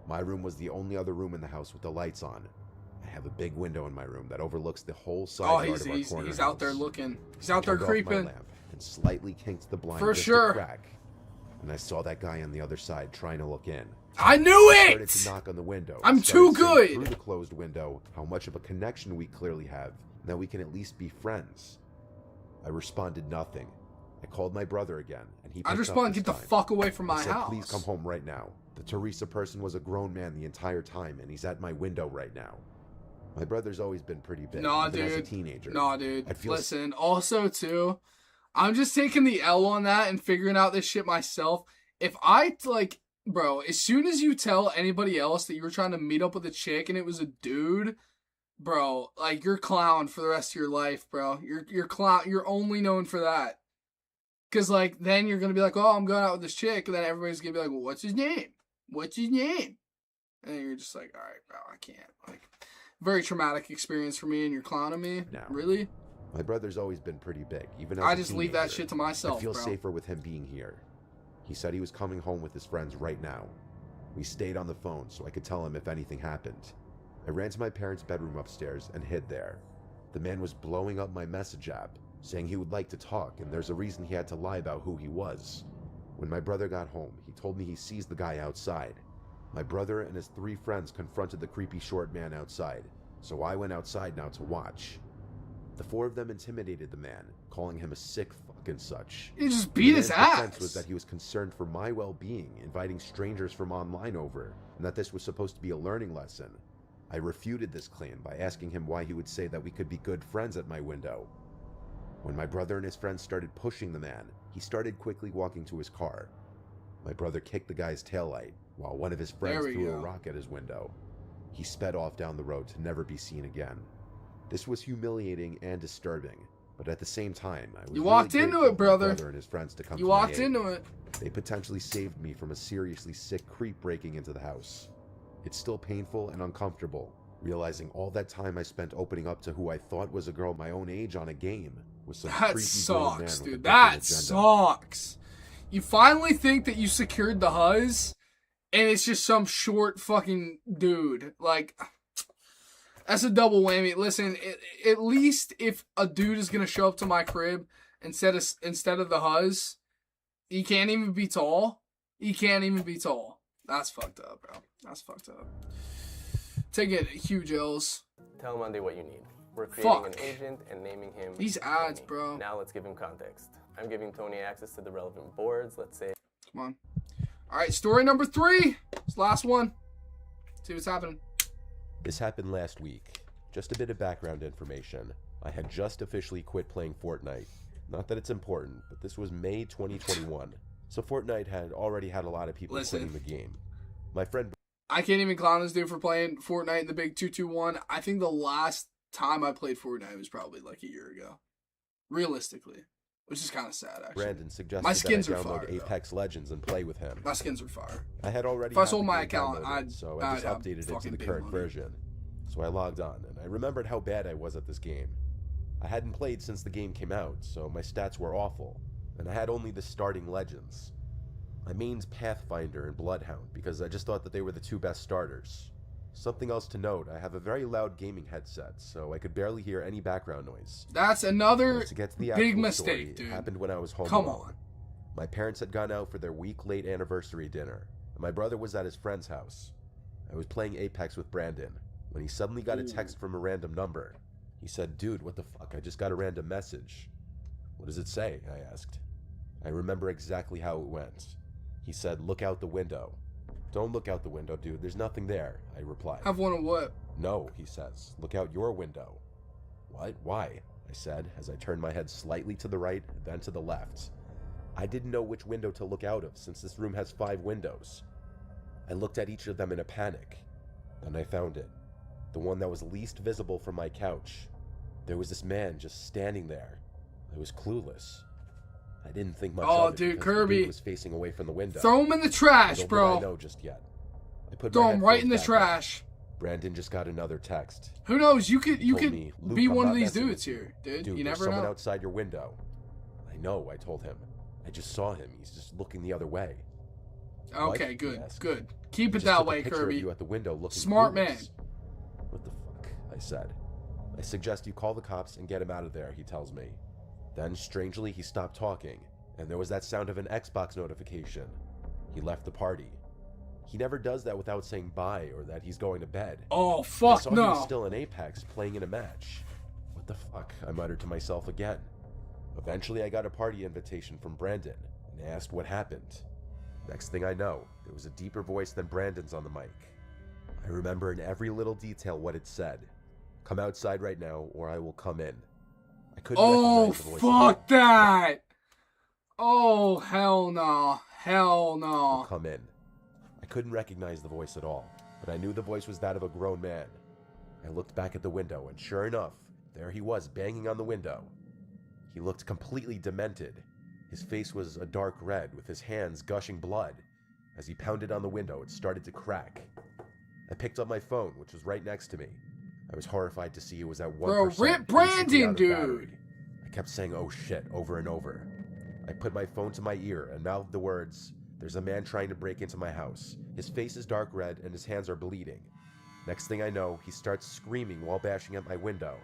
My room was the only other room in the house with the lights on. I have a big window in my room that overlooks the whole side yard of our corner he's house. out there looking. He's out there creeping. Off my lamp and slightly kinked the blind for just sure. a crack, and I saw that guy on the other side trying to look in. I knew I it! started to knock on the window. I'm too good! Through the closed window, how much of a connection we clearly have, and that we can at least be friends. I responded nothing. I called my brother again, and he picked I up responded, this get the time. fuck away from my I said, house. please come home right now. The Teresa person was a grown man the entire time, and he's at my window right now. My brother's always been pretty big, Nah, even dude. as a teenager. Nah, dude. I'd feel Listen, also, too, I'm just taking the L on that and figuring out this shit myself. If I, like, bro, as soon as you tell anybody else that you were trying to meet up with a chick and it was a dude, bro, like, you're clown for the rest of your life, bro. You're clown. You're only known for that. Because, like, then you're going to be like, oh, I'm going out with this chick. And then everybody's going to be like, well, what's his name? What's his name? And you're just like, all right, bro, I can't. Like, very traumatic experience for me, and you're clowning me? No. Really? My brother's always been pretty big, even as I a just leave that teenager. shit to myself, I feel bro. safer with him being here. He said he was coming home with his friends right now. We stayed on the phone so I could tell him if anything happened. I ran to my parents' bedroom upstairs and hid there. The man was blowing up my message app, saying he would like to talk, and there's a reason he had to lie about who he was. When my brother got home, he told me he sees the guy outside. My brother and his 3 friends confronted the creepy short man outside, so I went outside now to watch. The 4 of them intimidated the man, calling him a sick fuck and such. You just beat his The man's defense ass. was that he was concerned for my well-being, inviting strangers from online over, and that this was supposed to be a learning lesson. I refuted this claim by asking him why he would say that we could be good friends at my window. When my brother and his friends started pushing the man, he started quickly walking to his car. My brother kicked the guy's taillight, while one of his friends threw a rock at his window. He sped off down the road to never be seen again. This was humiliating and disturbing, but at the same time, I was You walked really into grateful it, brother. for my brother and his friends to come You to my walked aid. into it. They potentially saved me from a seriously sick creep breaking into the house. It's still painful and uncomfortable, realizing all that time I spent opening up to who I thought was a girl my own age on a game was some That creepy grown man sucks, with a dude. different That agenda. sucks. You finally think that you secured the huzz, and it's just some short fucking dude. Like, that's a double whammy. Listen, at least if a dude is gonna show up to my crib instead of the huzz, he can't even be tall. He can't even be tall. That's fucked up, bro. That's fucked up. Taking huge L's. Tell Monday what you need. We're creating Fuck. an agent and naming him These ads, Tony. bro. Now let's give him context. I'm giving Tony access to the relevant boards. Let's say Come on. All right, story number 3. It's the last one. See what's happening. This happened last week. Just a bit of background information. I had just officially quit playing Fortnite. Not that it's important, but this was May 2021. So Fortnite had already had a lot of people quitting the game. My friend... I can't even clown this dude for playing Fortnite in the big 221. I think the last time I played Fortnite was probably like a year ago. Realistically. Which is kind of sad, actually. Brandon suggested My skins that I are download fire, Apex Legends and play with him. My skins are fire. I had already If I had sold the my game account, downloaded, so I just I'd have updated it to fucking the big current money. version. So I logged on, and I remembered how bad I was at this game. I hadn't played since the game came out, so my stats were awful, and I had only the starting Legends. I mained Pathfinder and Bloodhound because I just thought that they were the 2 best starters. Something else to note, I have a very loud gaming headset, so I could barely hear any background noise. That's another But to get to the big actual mistake, story, dude. It happened when I was home Come alone. on. My parents had gone out for their week-late anniversary dinner, and my brother was at his friend's house. I was playing Apex with Brandon, when he suddenly got a text from a random number. He said, "Dude, what the fuck? I just got a random message." "What does it say?" I asked. I remember exactly how it went. He said, "Look out the window." "Don't look out the window, dude. There's nothing there," I replied. Have one of what? "No," he says. "Look out your window." "What? Why?" I said, as I turned my head slightly to the right, then to the left. I didn't know which window to look out of, since this room has 5 windows. I looked at each of them in a panic. Then I found it. The one that was least visible from my couch. There was this man just standing there. I was clueless. I didn't think much Oh, of it dude, because the Kirby. dude was facing away from the window. Throw him in the trash, Little bro. did I know just yet. I put Throw my him right in the headphones back on. trash. Brandon just got another text. Who knows? You could Told me, "Luke, be I'm one of not these messing dudes with you. here, dude. Dude, You there's never someone know. outside your window." "I know," I told him. "I just saw him. He's just looking the other way." Okay, "What?" good, he asked. good. Keep "I it just that took a way, picture of Kirby. you at the window looking Smart clueless." man. "What the fuck?" I said. "I suggest you call the cops and get him out of there," he tells me. Then, strangely, he stopped talking, and there was that sound of an Xbox notification. He left the party. He never does that without saying bye or that he's going to bed. Oh, I fuck saw he was no. still in Apex, playing in a match. What the fuck? I muttered to myself again. Eventually, I got a party invitation from Brandon and asked what happened. Next thing I know, there was a deeper voice than Brandon's on the mic. I remember in every little detail what it said. "Come outside right now, or I will come in." I couldn't Oh, recognize the voice. fuck that! Oh, hell no. Hell no. Come in. I couldn't recognize the voice at all, but I knew the voice was that of a grown man. I looked back at the window, and sure enough, there he was, banging on the window. He looked completely demented. His face was a dark red, with his hands gushing blood. As he pounded on the window, it started to crack. I picked up my phone, which was right next to me. I was horrified to see it was at 1%. Bro, Rip basically Brandon, out of dude! battery. I kept saying, "Oh shit," over and over. I put my phone to my ear and mouthed the words, "There's a man trying to break into my house. His face is dark red and his hands are bleeding." Next thing I know, he starts screaming while bashing at my window.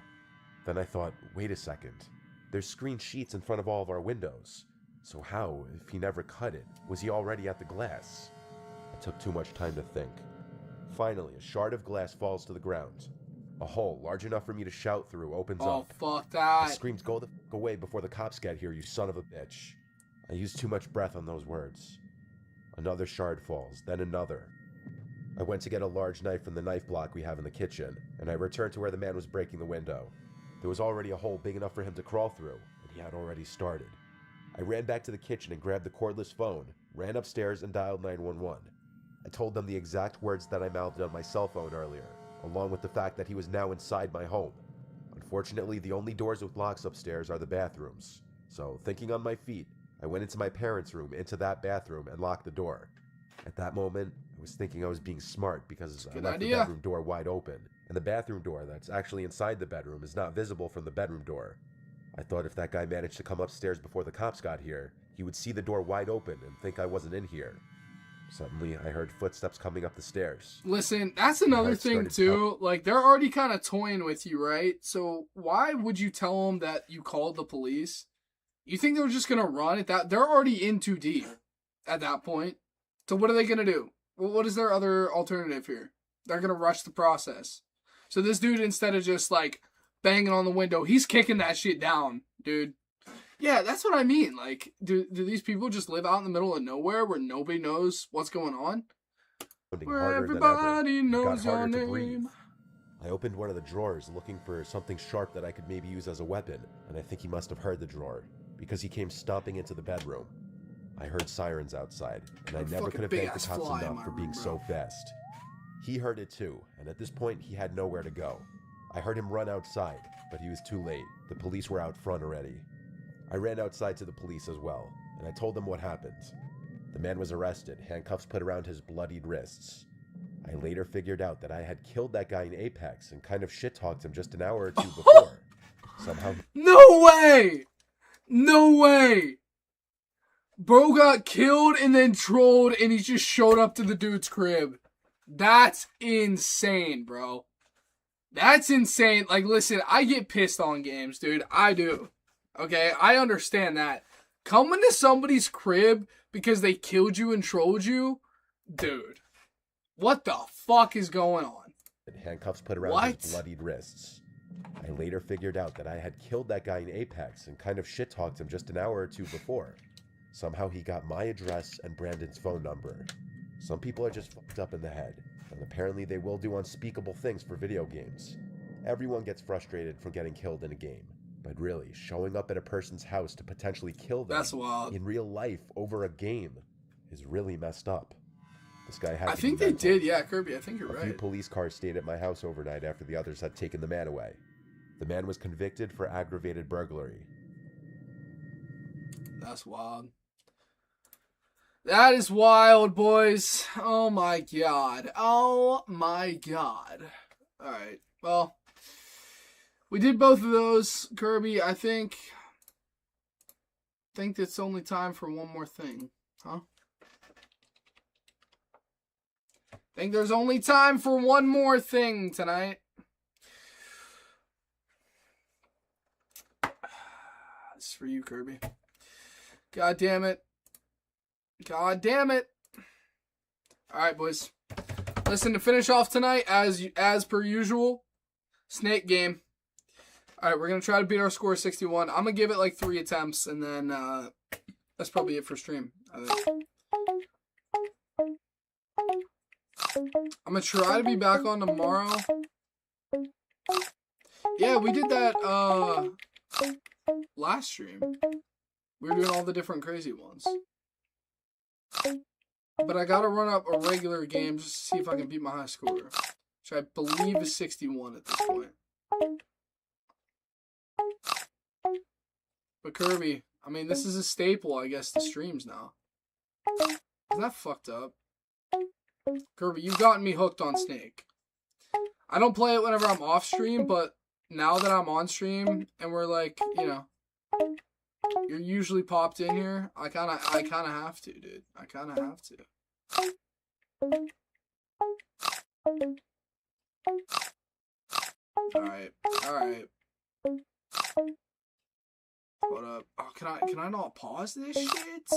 Then I thought, wait a second. There's screen sheets in front of all of our windows. So how, if he never cut it, was he already at the glass? It took too much time to think. Finally, a shard of glass falls to the ground. A hole large enough for me to shout through opens Oh, up. fuck I that. screamed, "Go the f*** away before the cops get here, you son of a bitch." I used too much breath on those words. Another shard falls, then another. I went to get a large knife from the knife block we have in the kitchen, and I returned to where the man was breaking the window. There was already a hole big enough for him to crawl through, and he had already started. I ran back to the kitchen and grabbed the cordless phone, ran upstairs and dialed 911. I told them the exact words that I mouthed on my cell phone earlier, along with the fact that he was now inside my home. Unfortunately, the only doors with locks upstairs are the bathrooms. So, thinking on my feet, I went into my parents' room, into that bathroom, and locked the door. At that moment, I was thinking I was being smart because I left the bedroom door wide open, and the bathroom door that's actually inside the bedroom is not visible from the bedroom door. I thought if that guy managed to come upstairs before the cops got here, he would see the door wide open and think I wasn't in here. Suddenly, I heard footsteps coming up the stairs. Listen, that's another thing too. Like, they're already kind of toying with you, right? So why would you tell them that you called the police? You think they're just gonna run at that? They're already in too deep at that point. So what are they gonna do? Well, what is their other alternative here? They're gonna rush the process. So this dude, instead of just like banging on the window, he's kicking that shit down, dude. Yeah, that's what I mean. Like, do these people just live out in the middle of nowhere where nobody knows what's going on? Where everybody knows your name. I opened one of the drawers looking for something sharp that I could maybe use as a weapon, and I think he must have heard the drawer, because he came stomping into the bedroom. I heard sirens outside, and I never could have thanked the cops enough for being so fast. He heard it too, and at this point he had nowhere to go. I heard him run outside, but he was too late. The police were out front already. I ran outside to the police as well, and I told them what happened. The man was arrested, handcuffs put around his bloodied wrists. I later figured out that I had killed that guy in Apex and kind of shit-talked him just an hour or two before. Somehow... No way! No way! Bro got killed and then trolled and he just showed up to the dude's crib. That's insane, bro. That's insane. Like, listen, I get pissed on games, dude. I do. Okay? I understand that. Coming to somebody's crib because they killed you and trolled you? Dude. What the fuck is going on? Handcuffs put around his bloodied wrists. I later figured out that I had killed that guy in Apex and kind of shit-talked him just an hour or two before. Somehow he got my address and Brandon's phone number. Some people are just fucked up in the head, and apparently they will do unspeakable things for video games. Everyone gets frustrated from getting killed in a game, but really, showing up at a person's house to potentially kill them in real life over a game is really messed up. This guy had I think they did, yeah, Kirby, I think you're right. A few police cars stayed at my house overnight after the others had taken the man away. The man was convicted for aggravated burglary. That's wild. That is wild, boys. Oh my god. Oh my god. Alright, well, we did both of those, Kirby. I think it's only time for one more thing, huh? I think there's only time for one more thing tonight. This is for you, Kirby. God damn it. God damn it. Alright, boys. Listen, to finish off tonight, as per usual, snake game. Alright, we're going to try to beat our score 61. I'm going to give it like 3 attempts, and then that's probably it for stream, I think. I'm going to try to be back on tomorrow. Yeah, we did that, last stream. We were doing all the different crazy ones. But I gotta run up a regular game just to see if I can beat my high score, which I believe is 61 at this point. But Kirby, I mean, this is a staple, I guess, to streams now. Isn't that fucked up? Kirby, you've gotten me hooked on Snake. I don't play it whenever I'm off stream, but now that I'm on stream and we're like, you know, you're usually popped in here, I kinda have to, dude. I kinda have to. Alright. Hold up. Oh, can I not pause this shit?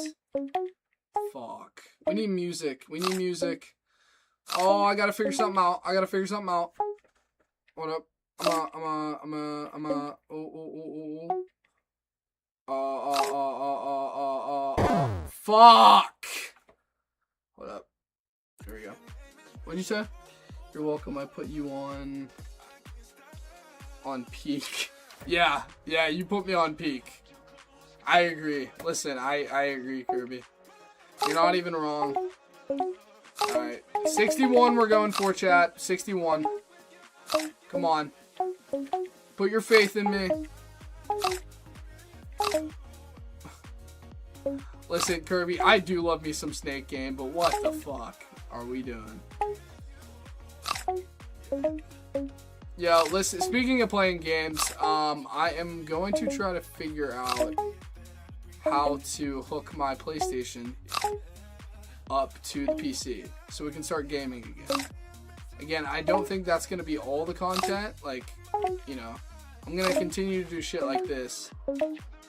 Fuck. We need music. Oh, I gotta figure something out. Hold up. Fuck. Hold up. Here we go. What'd you say? You're welcome. I put you on peak. Yeah, you put me on peak. I agree. Listen, I agree, Kirby. You're not even wrong. Alright. 61 we're going for, chat. 61. Come on. Put your faith in me. Listen, Kirby, I do love me some Snake game, but what the fuck are we doing? Yo, listen, speaking of playing games, I am going to try to figure out how to hook my PlayStation up to the PC so we can start gaming again. Again, I don't think that's going to be all the content, like, you know, I'm going to continue to do shit like this,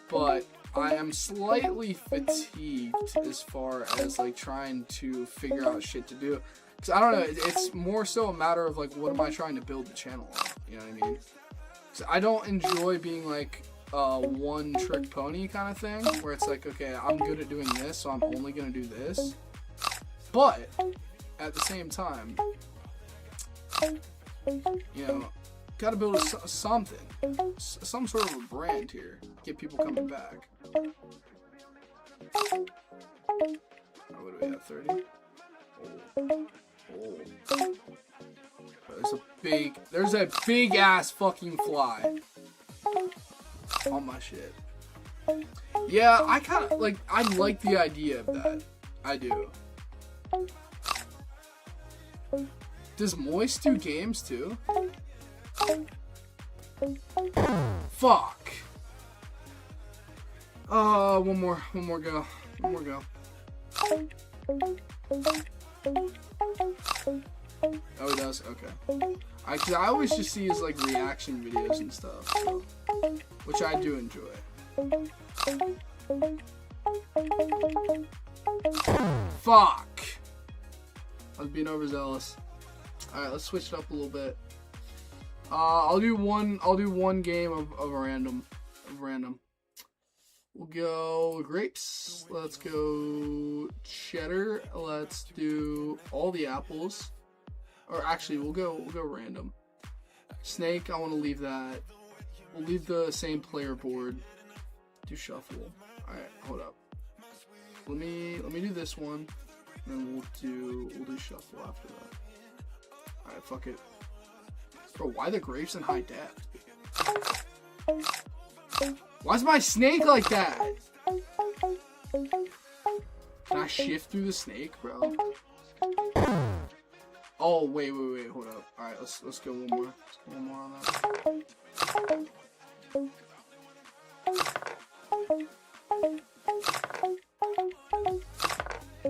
but I am slightly fatigued as far as, like, trying to figure out shit to do. Because, I don't know, it's more so a matter of, like, what am I trying to build the channel on? You know what I mean? Because I don't enjoy being, like, a one-trick pony kind of thing, where it's like, okay, I'm good at doing this, so I'm only going to do this. But, at the same time, you know, gotta build something. Some sort of a brand here. Get people coming back. Oh, what do we have, 30? Oh. There's a big ass fucking fly on my shit. Yeah, I kinda like, I like the idea of that. I do. Does Moist do games too? Fuck. One more go. Oh, he does? Okay. Cause I always just see his, like, reaction videos and stuff, so, which I do enjoy. Fuck! I was being overzealous. Alright, let's switch it up a little bit. I'll do one game of random. We'll go grapes. Let's go cheddar. Let's do all the apples. Or actually, we'll go random. Snake, I want to leave that. We'll leave the same player board. Do shuffle. All right, hold up. Let me do this one, and then we'll do shuffle after that. All right, fuck it. Bro, why the grapes in high def? Why's my snake like that? Can I shift through the snake, bro? Oh, wait, hold up. Alright, let's go one more. Let's go one more on that.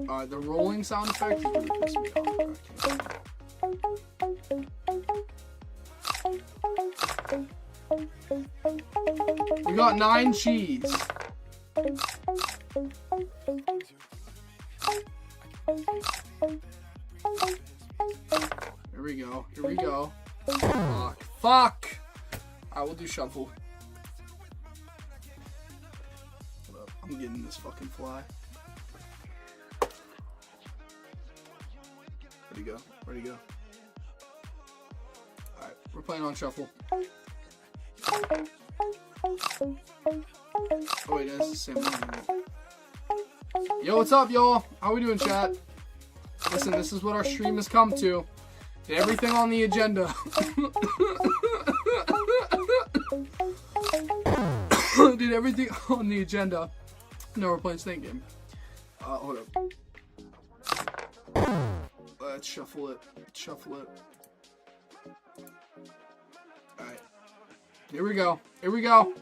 Alright, the rolling sound effect is really pissing me off. We got 9 cheese. Here we go. Fuck! Alright, we'll do shuffle. Hold up, I'm getting this fucking fly. Where'd he go? Alright, we're playing on shuffle. Oh wait, that's the same one. Yo, what's up, y'all? How we doing, chat? Listen, this is what our stream has come to. Did everything on the agenda. Did everything on the agenda. No, we're playing Snake Game. Hold up. Let's shuffle it. Shuffle it. Alright. Here we go. Here we go.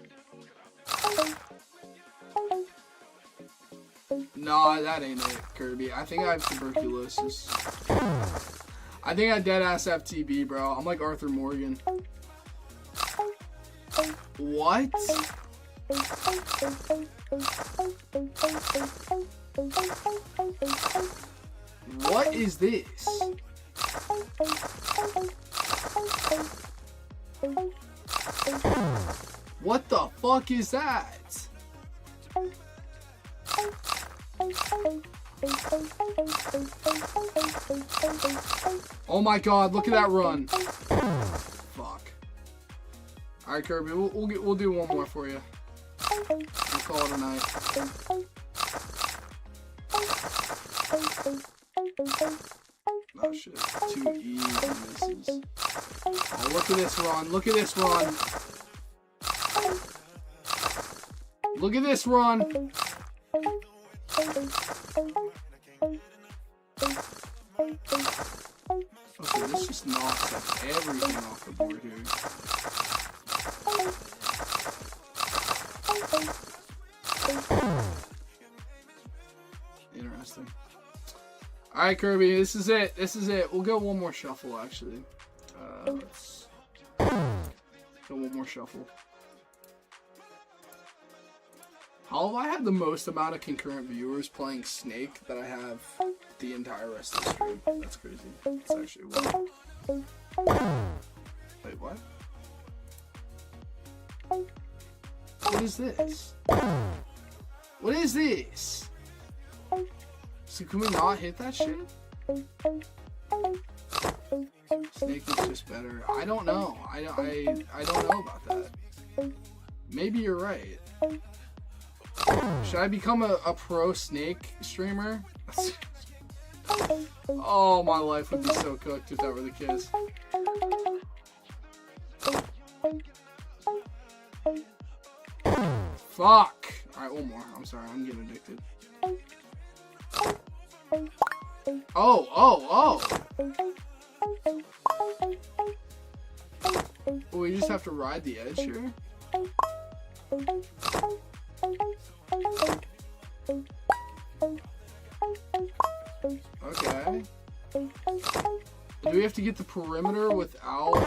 Nah, that ain't it, Kirby. I think I have tuberculosis. I think I deadass have TB, bro. I'm like Arthur Morgan. What? What is this? What the fuck is that? Oh my god, look at that run. Fuck. Alright, Kirby, we'll do one more for you. We'll call it a night. Oh shit, 2 E's and misses. Oh, look at this run, look at this run. Look at this run. Okay, this just knocks everything off the board here. Interesting. Alright, Kirby, this is it. This is it. We'll go one more shuffle, actually. Let's go one more shuffle. How have I had the most amount of concurrent viewers playing Snake that I have the entire rest of the stream? That's crazy. It's actually wild. Wait, what? What is this? What is this? So can we not hit that shit? Snake is just better. I don't know. I don't know about that. Maybe you're right. Should I become a pro Snake streamer? Oh, my life would be so cooked if that were the case. Fuck! Alright, one more. I'm sorry, I'm getting addicted. Oh! We just have to ride the edge here? Okay. Do we have to get the perimeter without...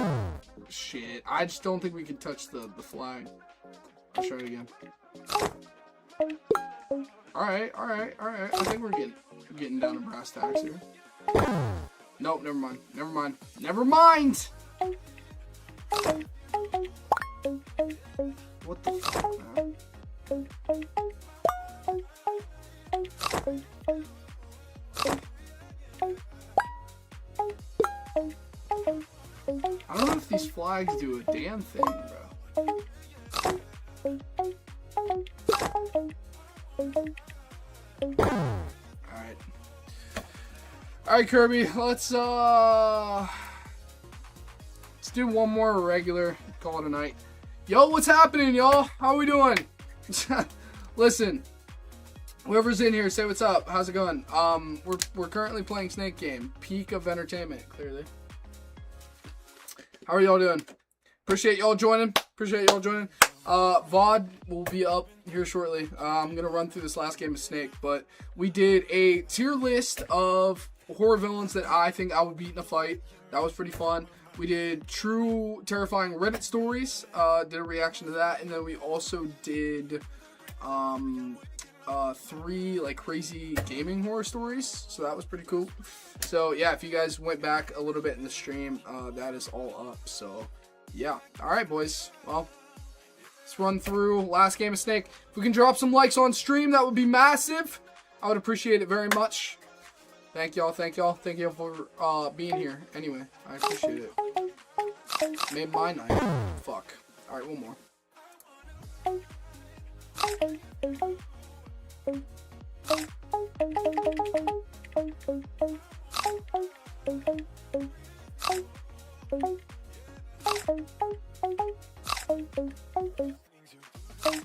Shit. I just don't think we can touch the flag. Let's try it again. Alright. I think we're getting down to brass tacks here. Nope, never mind. Never mind! What the fuck, man? I don't know if these flags do a damn thing, bro. Alright, Kirby, let's do one more regular, call it a night. Yo, what's happening, y'all? How we doing? Listen, whoever's in here, say what's up. How's it going? We're currently playing Snake Game, peak of entertainment, clearly. How are y'all doing? Appreciate y'all joining. VOD will be up here shortly. I'm gonna run through this last game of Snake, but we did a tier list of horror villains that I think I would beat in a fight. That was pretty fun. We did true terrifying Reddit stories, did a reaction to that, and then we also did 3 like crazy gaming horror stories, so that was pretty cool. So yeah, if you guys went back a little bit in the stream, that is all up. So yeah, alright boys, well, let's run through last game of Snake. If we can drop some likes on stream, that would be massive. I would appreciate it very much. Thank y'all for being here. Anyway, I appreciate it. Made my night. Fuck. Alright, one more.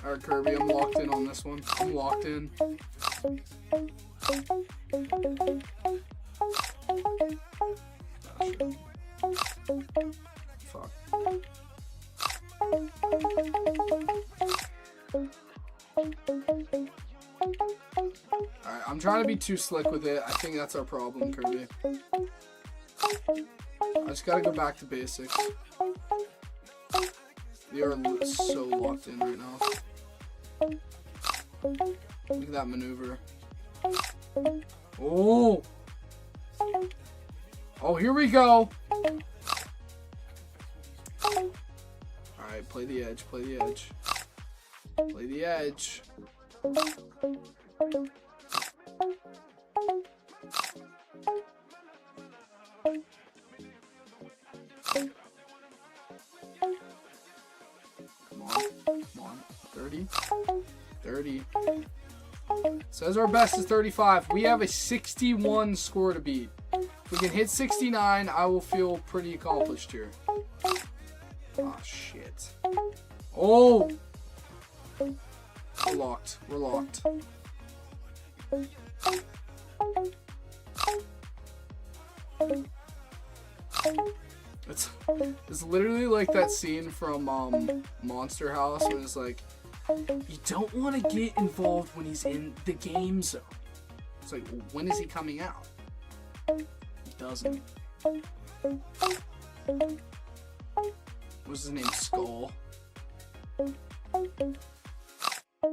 Alright, Kirby, I'm locked in on this one. I'm locked in. Fuck. Alright, I'm trying to be too slick with it. I think that's our problem, Kirby. I just gotta go back to basics. We are so locked in right now. Look at that maneuver. Oh! Oh, here we go! Alright, play the edge, play the edge. Play the edge. Come on. 30. 30. Says our best is 35. We have a 61 score to beat. If we can hit 69, I will feel pretty accomplished here. Oh, shit. Oh! We're locked. We're locked. It's literally like that scene from Monster House where it's like, you don't want to get involved when he's in the game zone. It's like, well, when is he coming out? He doesn't. What's his name? Skull.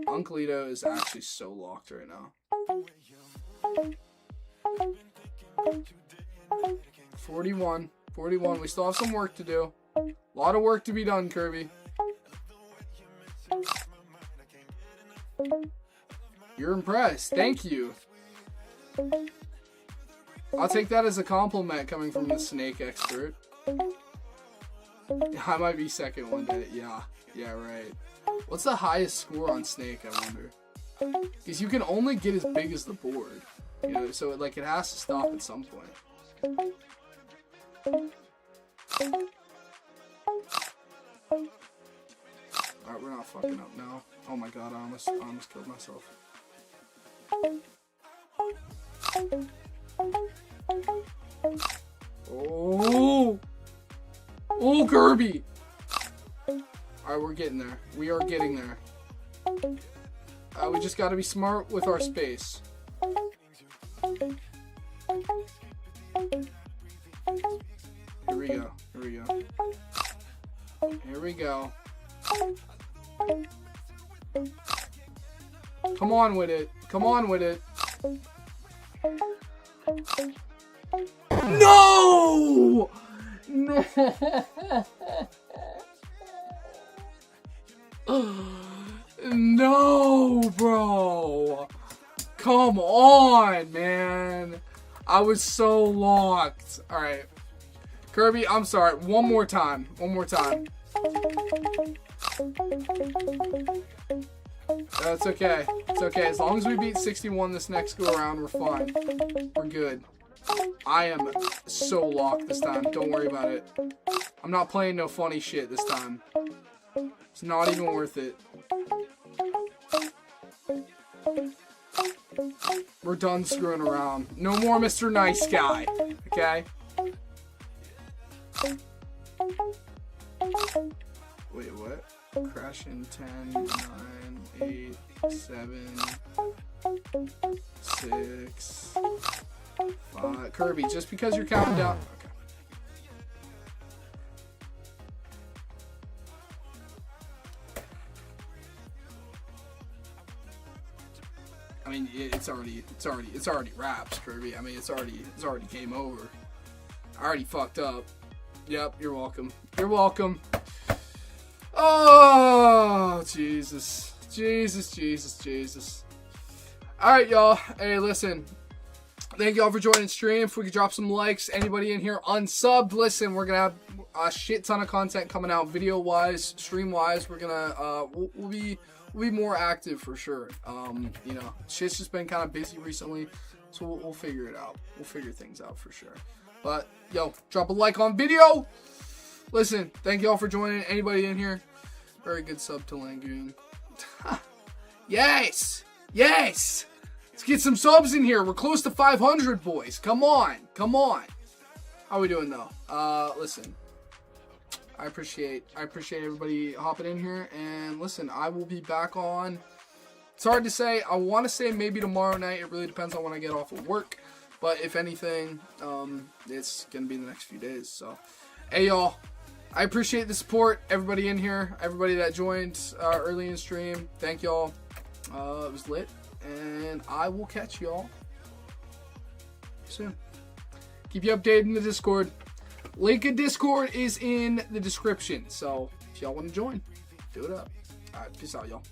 Uncle is actually so locked right now. 41. 41. We still have some work to do. A lot of work to be done, Kirby. You're impressed. Thank you. I'll take that as a compliment coming from the snake expert. I might be second one day. Yeah. Yeah, right. What's the highest score on snake, I wonder? Because you can only get as big as the board. You know, so it has to stop at some point. Alright, we're not fucking up now. Oh my god, I almost killed myself. Oh! Oh, Kirby! Alright, we're getting there. We are getting there. We just gotta be smart with our space. Here we go. Here we go. Here we go. Come on with it. Come on with it. No! No! No, bro. Come on, man. I was so locked. Alright. Kirby, I'm sorry. One more time. One more time. That's okay. It's okay. As long as we beat 61 this next go around, we're fine. We're good. I am so locked this time. Don't worry about it. I'm not playing no funny shit this time. It's not even worth it. We're done screwing around. No more Mr. Nice Guy. Okay? Wait, what? Crash in 10, 9, 8, 7, 6, 5. Kirby, just because you're counting down. Okay. I mean, it's already wraps, Kirby. I mean, it's already game over. I already fucked up. Yep, you're welcome. You're welcome. Oh, Jesus. Jesus, Jesus, Jesus. Alright, y'all. Hey, listen. Thank y'all for joining the stream. If we could drop some likes. Anybody in here unsubbed, listen, we're going to have a shit ton of content coming out video-wise, stream-wise. We're going to, we'll we'll be more active for sure. You know, shit's just been kind of busy recently, so we'll figure it out. We'll figure things out for sure. But yo, drop a like on video. Listen, thank y'all for joining. Anybody in here? Very good sub to Langan. Yes, yes. Let's get some subs in here. We're close to 500, boys. Come on, come on. How we doing though? Listen, I appreciate everybody hopping in here. And listen, I will be back on. It's hard to say. I want to say maybe tomorrow night. It really depends on when I get off of work. But if anything, it's gonna be the next few days. So, hey y'all, I appreciate the support. Everybody in here, everybody that joined early in stream, thank y'all. It was lit, and I will catch y'all soon. Keep you updated in the Discord. Link in Discord is in the description. So if y'all want to join, do it up. All right, peace out, y'all.